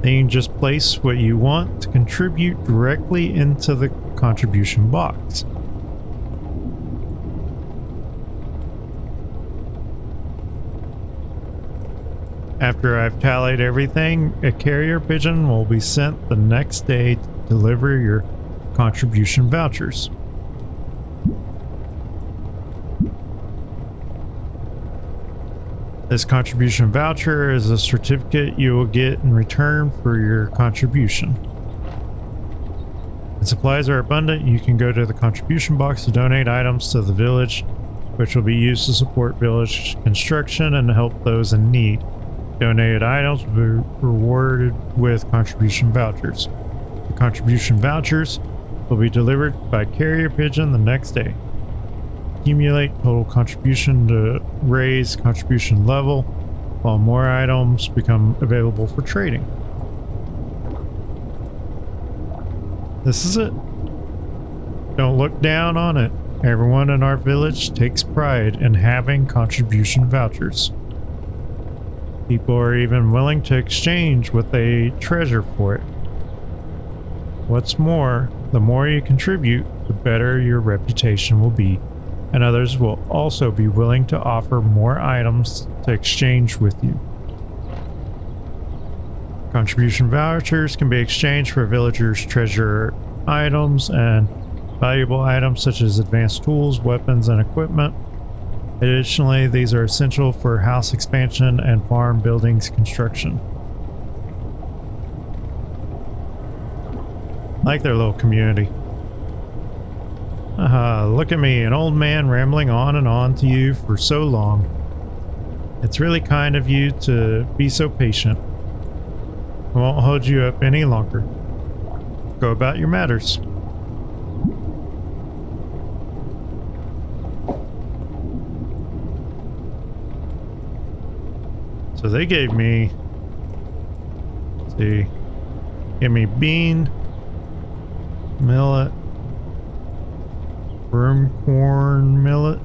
Then you can just place what you want to contribute directly into the contribution box. After I've tallied everything, a carrier pigeon will be sent the next day to deliver your contribution vouchers. This contribution voucher is a certificate you will get in return for your contribution. When supplies are abundant, you can go to the contribution box to donate items to the village, which will be used to support village construction and help those in need. Donated items will be rewarded with contribution vouchers. The contribution vouchers will be delivered by carrier pigeon the next day. accumulate total contribution to raise contribution level, while more items become available for trading. This is it. Don't look down on it. Everyone in our village takes pride in having contribution vouchers. People are even willing to exchange what they treasure for it. What's more, the more you contribute, the better your reputation will be, and others will also be willing to offer more items to exchange with you. Contribution vouchers can be exchanged for villagers' treasure items and valuable items such as advanced tools, weapons, and equipment. Additionally, these are essential for house expansion and farm buildings construction. I like their little community. Look at me, an old man rambling on and on to you for so long. It's really kind of you to be so patient. I won't hold you up any longer. Go about your matters. So they gave me, let's see, gave me bean, millet, broom corn millet.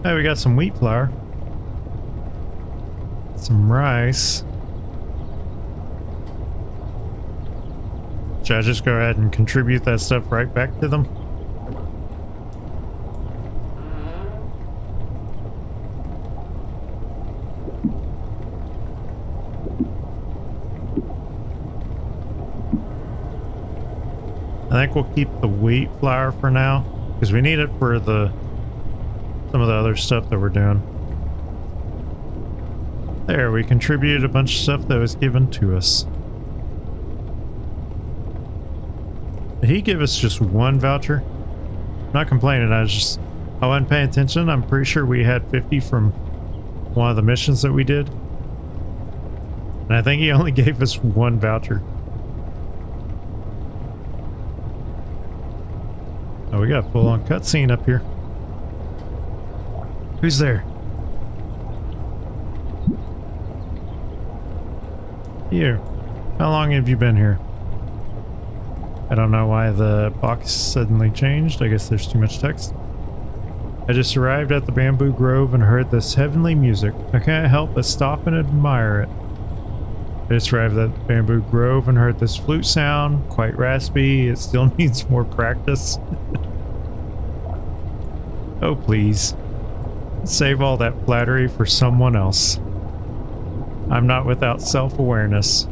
Hey, we got some wheat flour, some rice. Should I just go ahead and contribute that stuff right back to them? I think we'll keep the wheat flour for now, because we need it for some of the other stuff that we're doing. There, we contributed a bunch of stuff that was given to us. Did he give us just one voucher? I'm not complaining, I wasn't paying attention. I'm pretty sure we had 50 from one of the missions that we did. And I think he only gave us one voucher. Oh, we got a full-on cutscene up here. Who's there? You. How long have you been here? I don't know why the box suddenly changed. I guess there's too much text. I just arrived at the bamboo grove and heard this heavenly music. I can't help but stop and admire it. I just arrived at the bamboo grove and heard this flute sound, quite raspy. It still needs more practice. Oh, please. Save all that flattery for someone else. I'm not without self-awareness.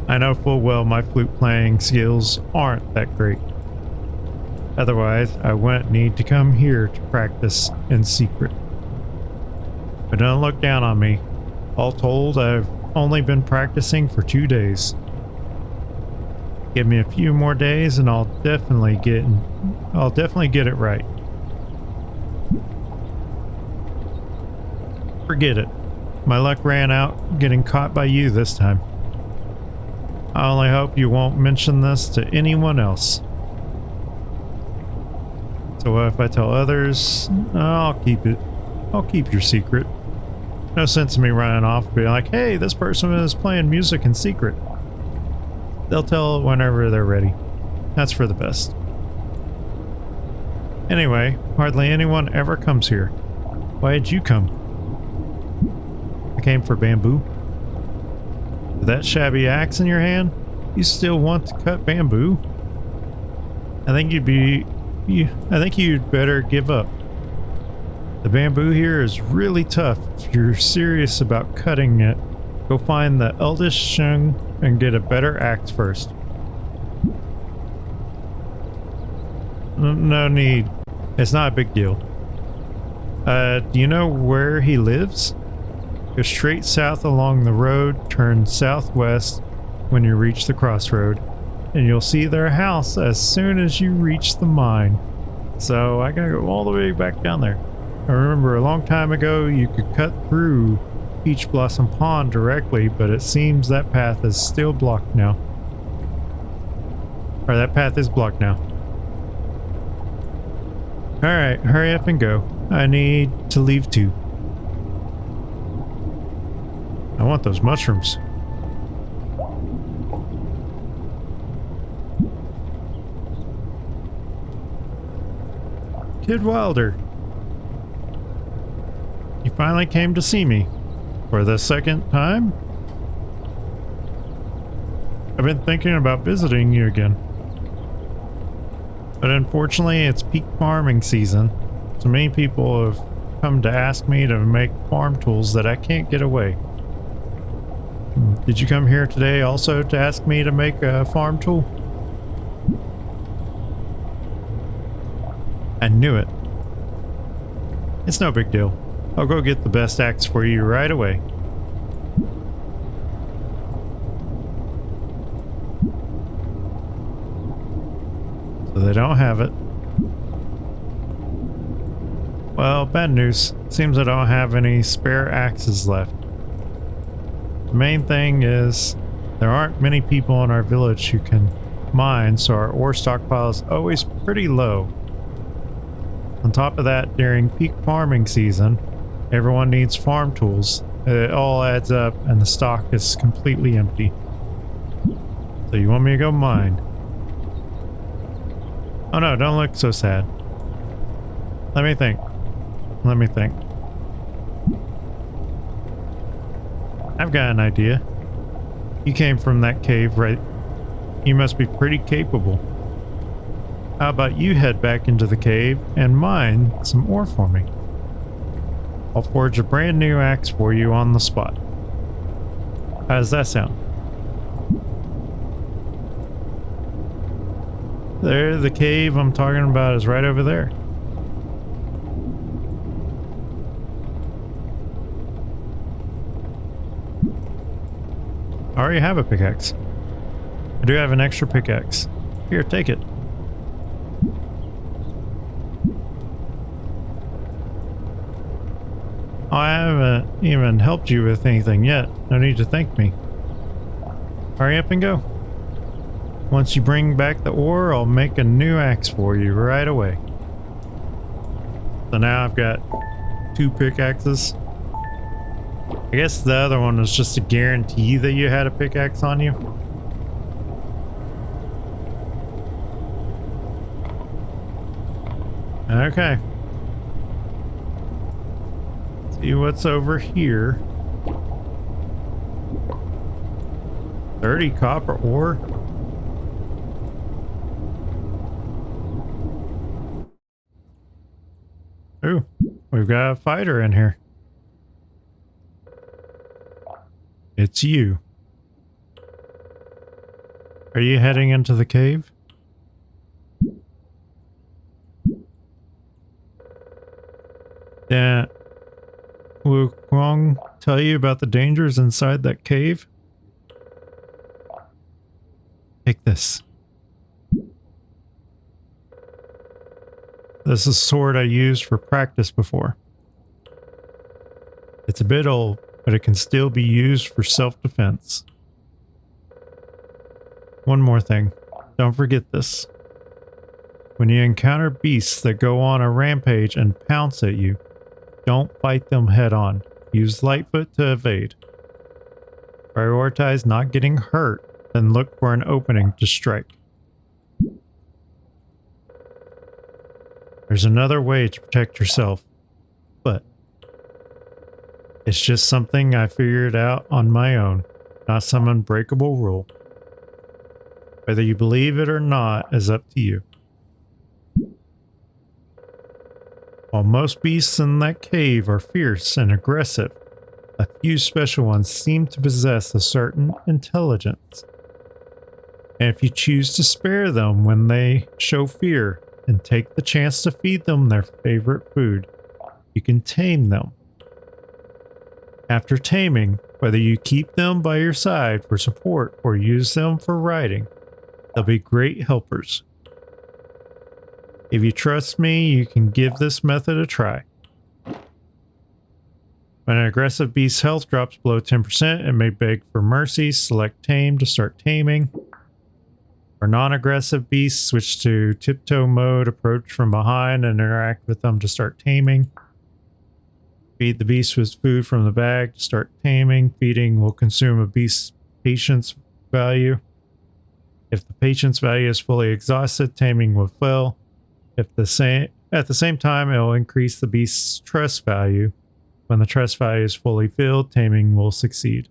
I know full well my flute playing skills aren't that great. Otherwise, I wouldn't need to come here to practice in secret. But don't look down on me. All told, I've only been practicing for 2 days. Give me a few more days and I'll definitely get it right. Forget it. My luck ran out getting caught by you this time. I only hope you won't mention this to anyone else. So what if I tell others? I'll keep it. I'll keep your secret. No sense in me running off and being like, hey, this person is playing music in secret. They'll tell it whenever they're ready. That's for the best. Anyway, hardly anyone ever comes here. Why did you come? I came for bamboo. With that shabby axe in your hand, you still want to cut bamboo? I think you'd better give up. The bamboo here is really tough. If you're serious about cutting it, go find the eldest Shung and get a better axe first. No need. It's not a big deal. Do you know where he lives? Go straight south along the road, turn southwest when you reach the crossroad, and you'll see their house as soon as you reach the mine. So I gotta go all the way back down there. I remember a long time ago you could cut through Peach Blossom Pond directly, but it seems that path is still blocked now. Or that path is blocked now. Alright, hurry up and go. I need to leave too. I want those mushrooms. Kid Wilder. You finally came to see me. For the second time? I've been thinking about visiting you again. But unfortunately, it's peak farming season. So many people have come to ask me to make farm tools that I can't get away. Did you come here today also to ask me to make a farm tool? I knew it. It's no big deal. I'll go get the best axe for you right away. So they don't have it. Well, bad news. Seems I don't have any spare axes left. The main thing is there aren't many people in our village who can mine, so our ore stockpile is always pretty low. On top of that, during peak farming season, everyone needs farm tools. It all adds up and the stock is completely empty. So you want me to go mine? Oh no, don't look so sad. Let me think. Let me think. I've got an idea. You came from that cave, right? You must be pretty capable. How about you head back into the cave and mine some ore for me? I'll forge a brand new axe for you on the spot. How does that sound? There, the cave I'm talking about is right over there. I already have a pickaxe. I do have an extra pickaxe. Here, take it. I haven't even helped you with anything yet. No need to thank me. Hurry up and go. Once you bring back the ore, I'll make a new axe for you right away. So now I've got 2 pickaxes. I guess the other one was just a guarantee that you had a pickaxe on you. Okay. See what's over here. 30 copper ore. Ooh, we've got a fighter in here. It's you. Are you heading into the cave? Yeah. Will Kwong tell you about the dangers inside that cave? Take this. This is a sword I used for practice before. It's a bit old, but it can still be used for self-defense. One more thing. Don't forget this. When you encounter beasts that go on a rampage and pounce at you, don't fight them head on. Use Lightfoot to evade. Prioritize not getting hurt, then look for an opening to strike. There's another way to protect yourself, but it's just something I figured out on my own, not some unbreakable rule. Whether you believe it or not is up to you. While most beasts in that cave are fierce and aggressive, a few special ones seem to possess a certain intelligence. And if you choose to spare them when they show fear and take the chance to feed them their favorite food, you can tame them. After taming, whether you keep them by your side for support or use them for riding, they'll be great helpers. If you trust me, you can give this method a try. When an aggressive beast's health drops below 10%, it may beg for mercy. Select Tame to start taming. For non-aggressive beasts, switch to tiptoe mode, approach from behind and interact with them to start taming. Feed the beast with food from the bag to start taming. Feeding will consume a beast's patience value. If the patience value is fully exhausted, taming will fail. At the same time, it will increase the beast's trust value. When the trust value is fully filled, taming will succeed.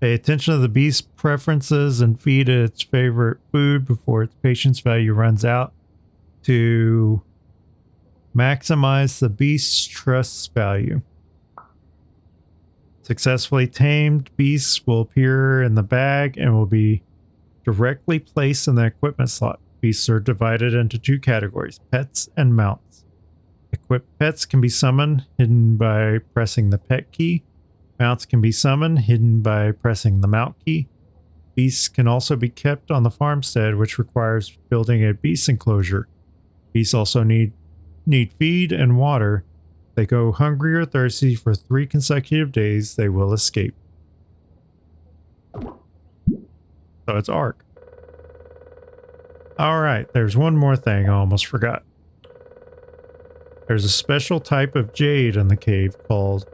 Pay attention to the beast's preferences and feed it its favorite food before its patience value runs out to maximize the beast's trust value. Successfully tamed beasts will appear in the bag and will be directly placed in the equipment slot. Beasts are divided into two categories, pets and mounts. Equipped pets can be summoned, hidden by pressing the pet key. Mounts can be summoned, hidden by pressing the mount key. Beasts can also be kept on the farmstead, which requires building a beast enclosure. Beasts also need feed and water. If they go hungry or thirsty for 3 consecutive days, they will escape. So it's Ark. Alright, there's one more thing I almost forgot. There's a special type of jade in the cave called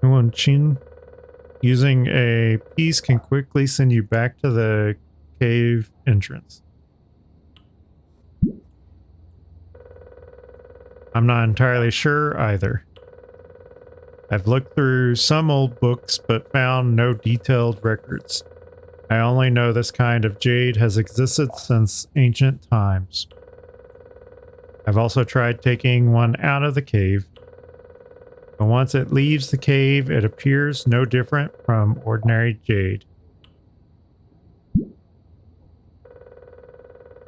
Taoyuan. Using a piece can quickly send you back to the cave entrance. I'm not entirely sure either. I've looked through some old books but found no detailed records. I only know this kind of jade has existed since ancient times. I've also tried taking one out of the cave. But once it leaves the cave, it appears no different from ordinary jade.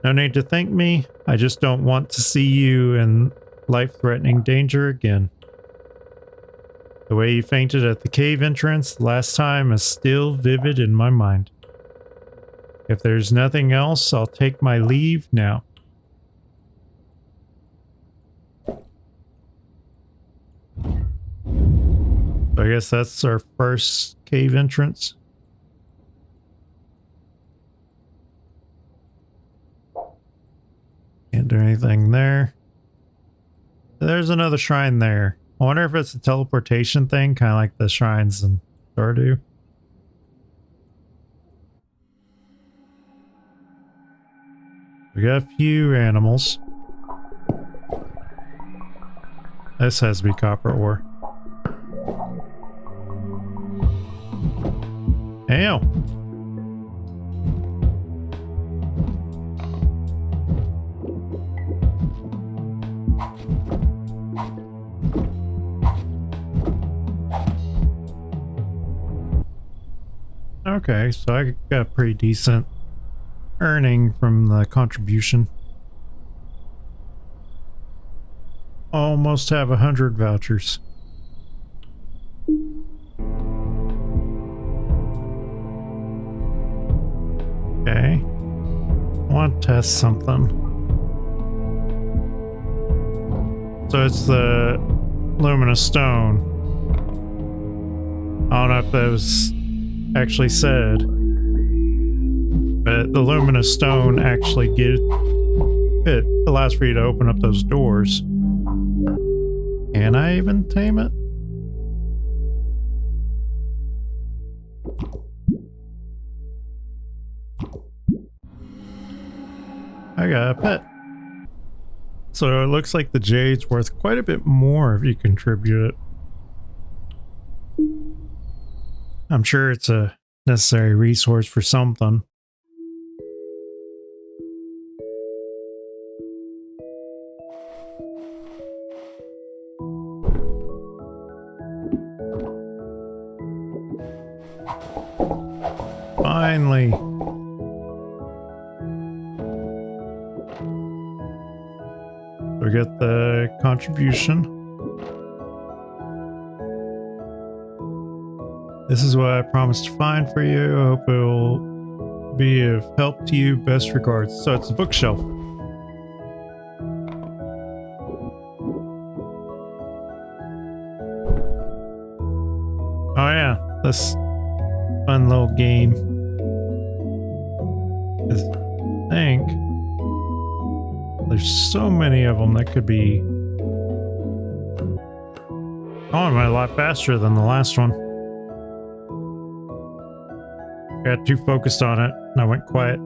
No need to thank me. I just don't want to see you in life-threatening danger again. The way you fainted at the cave entrance last time is still vivid in my mind. If there's nothing else, I'll take my leave now. So I guess that's our first cave entrance. Can't do anything there. There's another shrine there. I wonder if it's a teleportation thing, kind of like the shrines in Stardew. We got a few animals. This has to be copper ore. Ow! Okay, so I got a pretty decent earning from the contribution. Almost have 100 vouchers. Okay. I want to test something. So it's the luminous stone. I don't know if that was actually said, but the luminous stone actually it allows for you to open up those doors. Can I even tame it? I got a pet. So it looks like the jade's worth quite a bit more if you contribute it. I'm sure it's a necessary resource for something. Finally. We get the contribution. This is what I promised to find for you. I hope it will be of help to you. Best regards. So it's a bookshelf. Oh yeah, this fun little game. think there's so many of them that could be going a lot faster than the last one. Got too focused on it and I went quiet.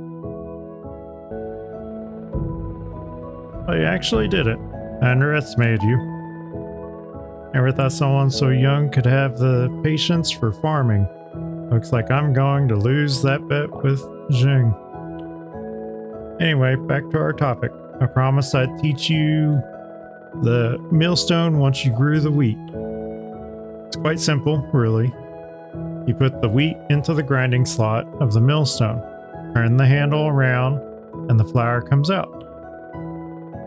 I actually did it. I underestimated you. Never thought someone so young could have the patience for farming. Looks like I'm going to lose that bet with Jing. Anyway, back to our topic. I promised I'd teach you the millstone once you grew the wheat. It's quite simple, really. You put the wheat into the grinding slot of the millstone, turn the handle around, and the flour comes out.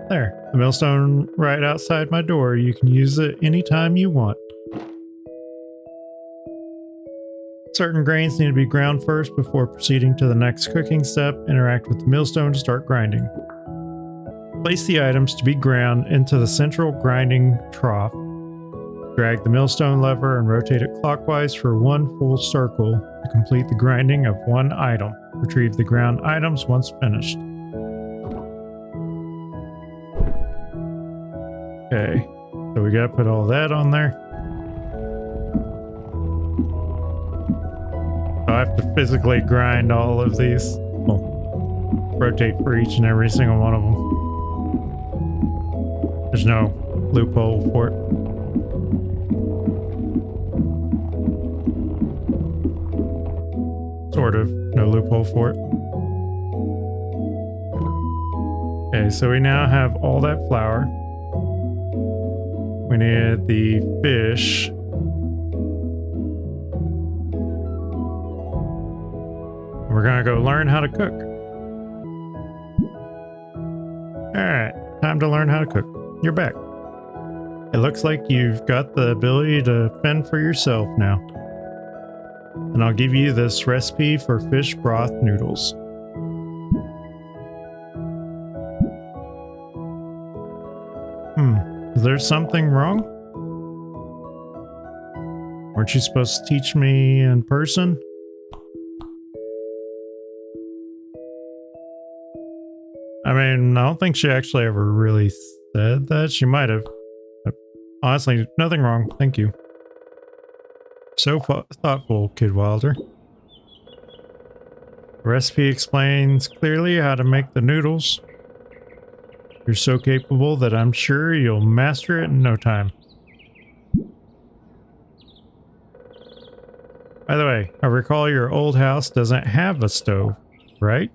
There, the millstone right outside my door. You can use it anytime you want. Certain grains need to be ground first before proceeding to the next cooking step. Interact with the millstone to start grinding. Place the items to be ground into the central grinding trough. Drag the millstone lever and rotate it clockwise for one full circle to complete the grinding of one item. Retrieve the ground items once finished. Okay, so we gotta put all that on there. I have to physically grind all of these. Well, rotate for each and every single one of them. There's no loophole for it. Sort of. No loophole for it. Okay, so we now have all that flour. We need the fish. We're gonna go learn how to cook. Alright, time to learn how to cook. You're back. It looks like you've got the ability to fend for yourself now. And I'll give you this recipe for fish broth noodles. Is there something wrong? Weren't you supposed to teach me in person? I mean, I don't think she actually ever really said that. She might have. But honestly, nothing wrong. Thank you. So thoughtful, Kid Wilder. The recipe explains clearly how to make the noodles. You're so capable that I'm sure you'll master it in no time. By the way, I recall your old house doesn't have a stove, right?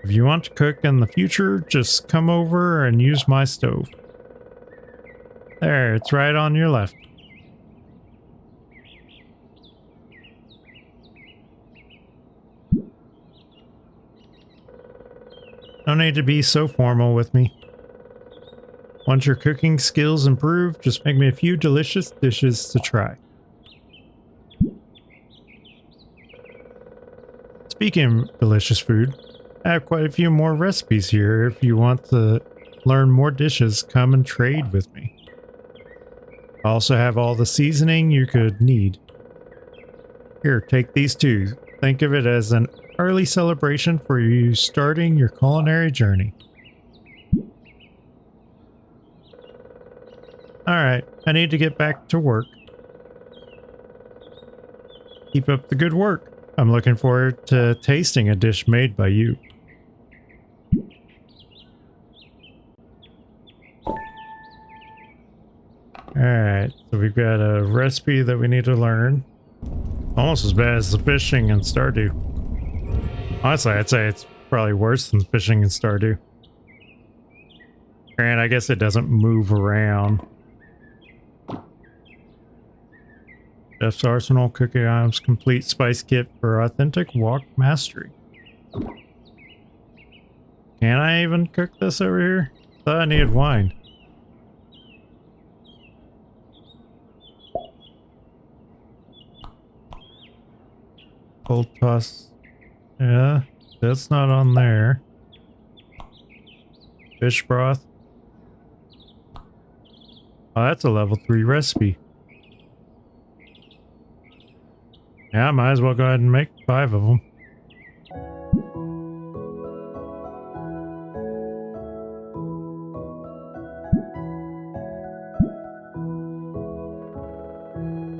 If you want to cook in the future, just come over and use my stove. There, it's right on your left. No need to be so formal with me. Once your cooking skills improve, just make me a few delicious dishes to try. Speaking of delicious food, I have quite a few more recipes here. If you want to learn more dishes, come and trade with me. I also have all the seasoning you could need. Here, take these two. Think of it as an early celebration for you starting your culinary journey. Alright, I need to get back to work. Keep up the good work. I'm looking forward to tasting a dish made by you. Alright, so we've got a recipe that we need to learn. Almost as bad as the fishing in Stardew. Honestly, I'd say it's probably worse than fishing in Stardew. And I guess it doesn't move around. Chef's Arsenal cooking items, complete spice kit for authentic wok mastery. Can I even cook this over here? Thought I needed wine. Cold toss. Yeah, that's not on there. Fish broth. Oh, that's a level 3 recipe. Yeah, I might as well go ahead and make 5 of them.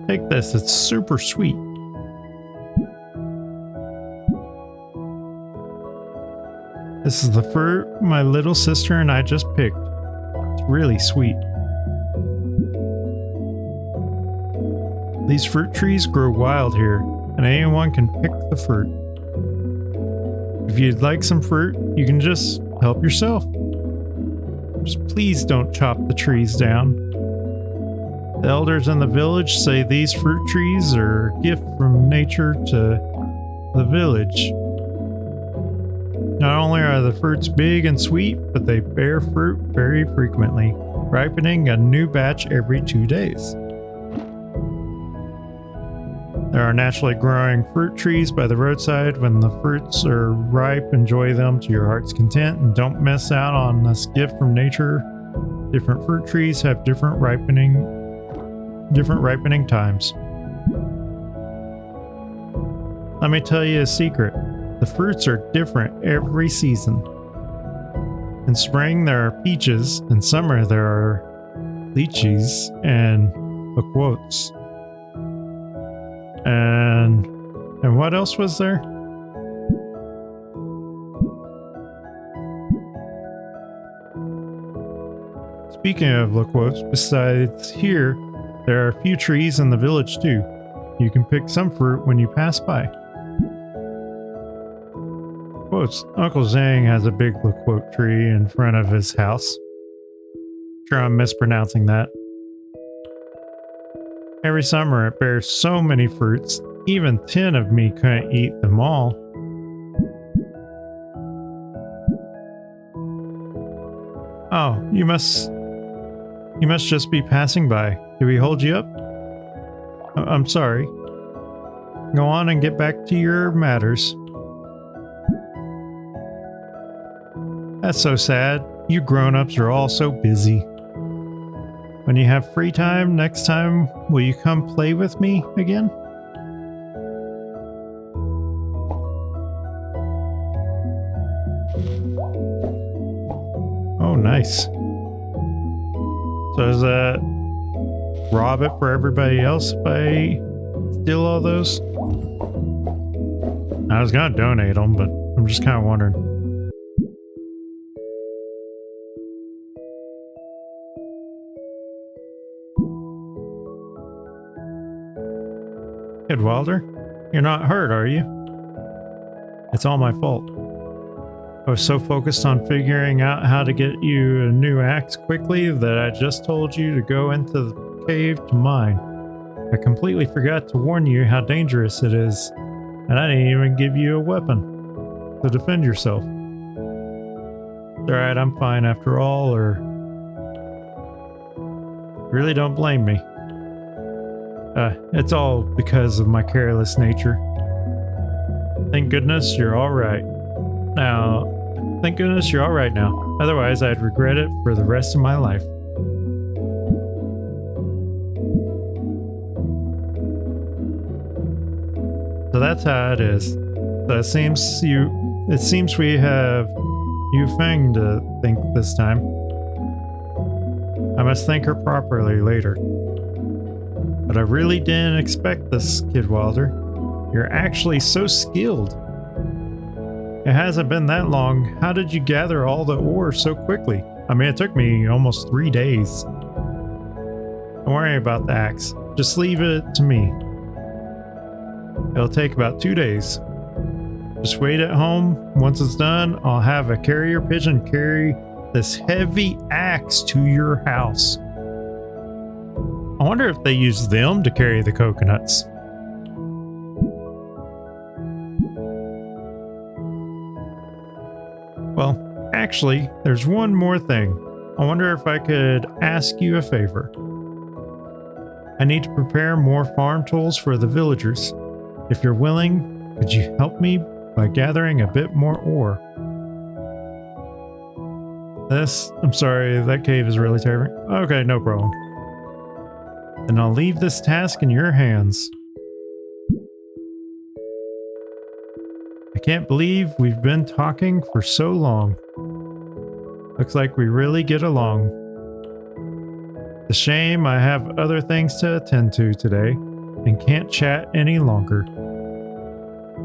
Take this, it's super sweet. This is the fruit my little sister and I just picked. It's really sweet. These fruit trees grow wild here, and anyone can pick the fruit. If you'd like some fruit, you can just help yourself. Just please don't chop the trees down. The elders in the village say these fruit trees are a gift from nature to the village. Not only are the fruits big and sweet, but they bear fruit very frequently, ripening a new batch every 2 days. There are naturally growing fruit trees by the roadside. When the fruits are ripe, enjoy them to your heart's content and don't miss out on this gift from nature. Different fruit trees have different ripening times. Let me tell you a secret. The fruits are different every season. In spring there are peaches, in summer there are lychees and loquats. And what else was there? Speaking of loquats, besides here, there are a few trees in the village too. You can pick some fruit when you pass by. Quotes. Uncle Zhang has a big loquat tree in front of his house. Sure, I'm mispronouncing that. Every summer it bears so many fruits, even 10 of me couldn't eat them all. Oh, you must just be passing by. Did we hold you up? I'm sorry. Go on and get back to your matters. That's so sad. You grown-ups are all so busy. When you have free time next time, will you come play with me again? Oh, nice. So does that rob it for everybody else if I steal all those? I was gonna donate them, but I'm just kind of wondering. Kid Wilder, you're not hurt, are you? It's all my fault. I was so focused on figuring out how to get you a new axe quickly that I just told you to go into the cave to mine. I completely forgot to warn you how dangerous it is, and I didn't even give you a weapon to defend yourself. Alright, I'm fine after all, or... Really don't blame me. It's all because of my careless nature. Thank goodness you're alright. Thank goodness you're alright now. Otherwise, I'd regret it for the rest of my life. So that's how it is. So it seems we have Yu Feng to thank this time. I must thank her properly later. But I really didn't expect this, Kid Wilder. You're actually so skilled. It hasn't been that long. How did you gather all the ore so quickly? I mean, it took me almost 3 days. Don't worry about the axe. Just leave it to me. It'll take about 2 days. Just wait at home. Once it's done, I'll have a carrier pigeon carry this heavy axe to your house. I wonder if they use them to carry the coconuts. Well, actually, there's one more thing. I wonder if I could ask you a favor. I need to prepare more farm tools for the villagers. If you're willing, could you help me by gathering a bit more ore? I'm sorry, that cave is really terrifying. Okay, no problem. Then I'll leave this task in your hands. I can't believe we've been talking for so long. Looks like we really get along. It's a shame I have other things to attend to today. and can't chat any longer.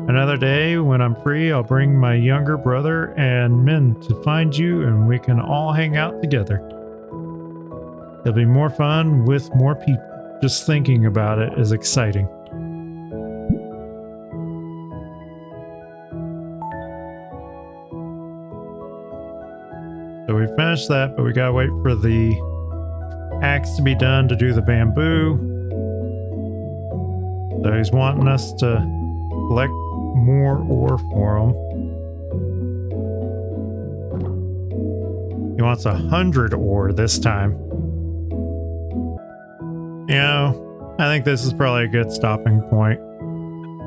Another day when I'm free, I'll bring my younger brother and Min to find you and we can all hang out together. It'll be more fun with more people. Just thinking about it is exciting. So we finished that, but we gotta wait for the axe to be done to do the bamboo. So he's wanting us to collect more ore for him. He wants 100 ore this time. You know, I think this is probably a good stopping point.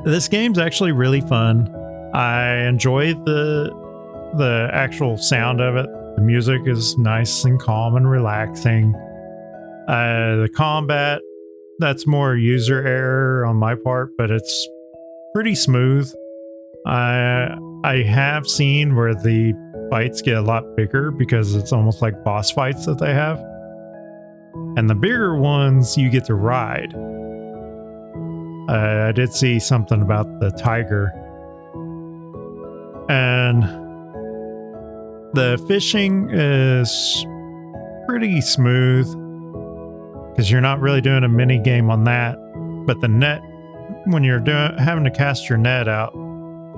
This game's actually really fun. I enjoy the actual sound of it. The music is nice and calm and relaxing. The combat, that's more user error on my part, but it's pretty smooth. I have seen where the fights get a lot bigger because it's almost like boss fights that they have. And the bigger ones you get to ride. I did see something about the tiger. And the fishing is pretty smooth because you're not really doing a mini game on that. But the net, when you're having to cast your net out,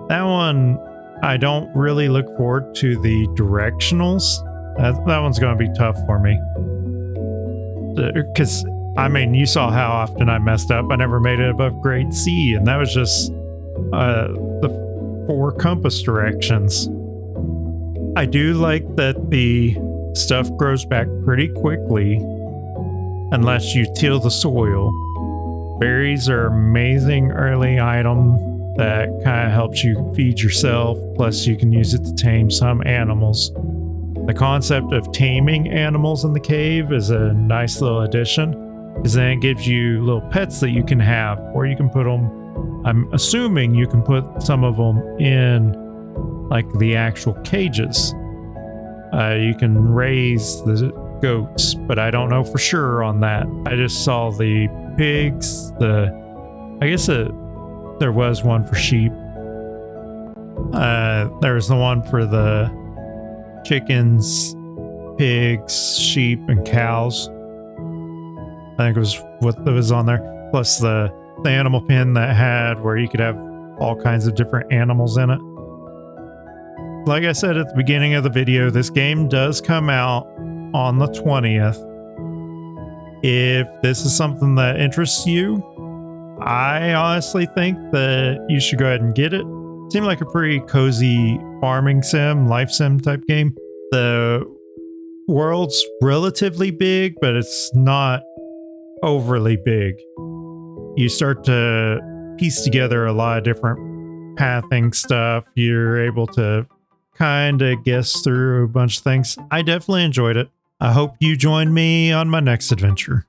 that one, I don't really look forward to the directionals. That one's going to be tough for me. Because, I mean, you saw how often I messed up. I never made it above grade C, and that was just the 4 compass directions. I do like that the stuff grows back pretty quickly unless you till the soil. Berries are amazing early item that kind of helps you feed yourself, plus you can use it to tame some animals. The concept of taming animals in the cave is a nice little addition, because then it gives you little pets that you can have, or you can put them, I'm assuming you can put some of them in like the actual cages. You can raise the goats, but I don't know for sure on that. I just saw the pigs, I guess there was one for sheep. There was the one for the chickens, pigs, sheep, and cows. I think it was what was on there. Plus the animal pen that had where you could have all kinds of different animals in it. Like I said at the beginning of the video, this game does come out on the 20th. If this is something that interests you, I honestly think that you should go ahead and get it. Seemed like a pretty cozy farming sim, life sim type game. The world's relatively big, but it's not overly big. You start to piece together a lot of different pathing stuff. You're able to kind of guess through a bunch of things. I definitely enjoyed it. I hope you join me on my next adventure.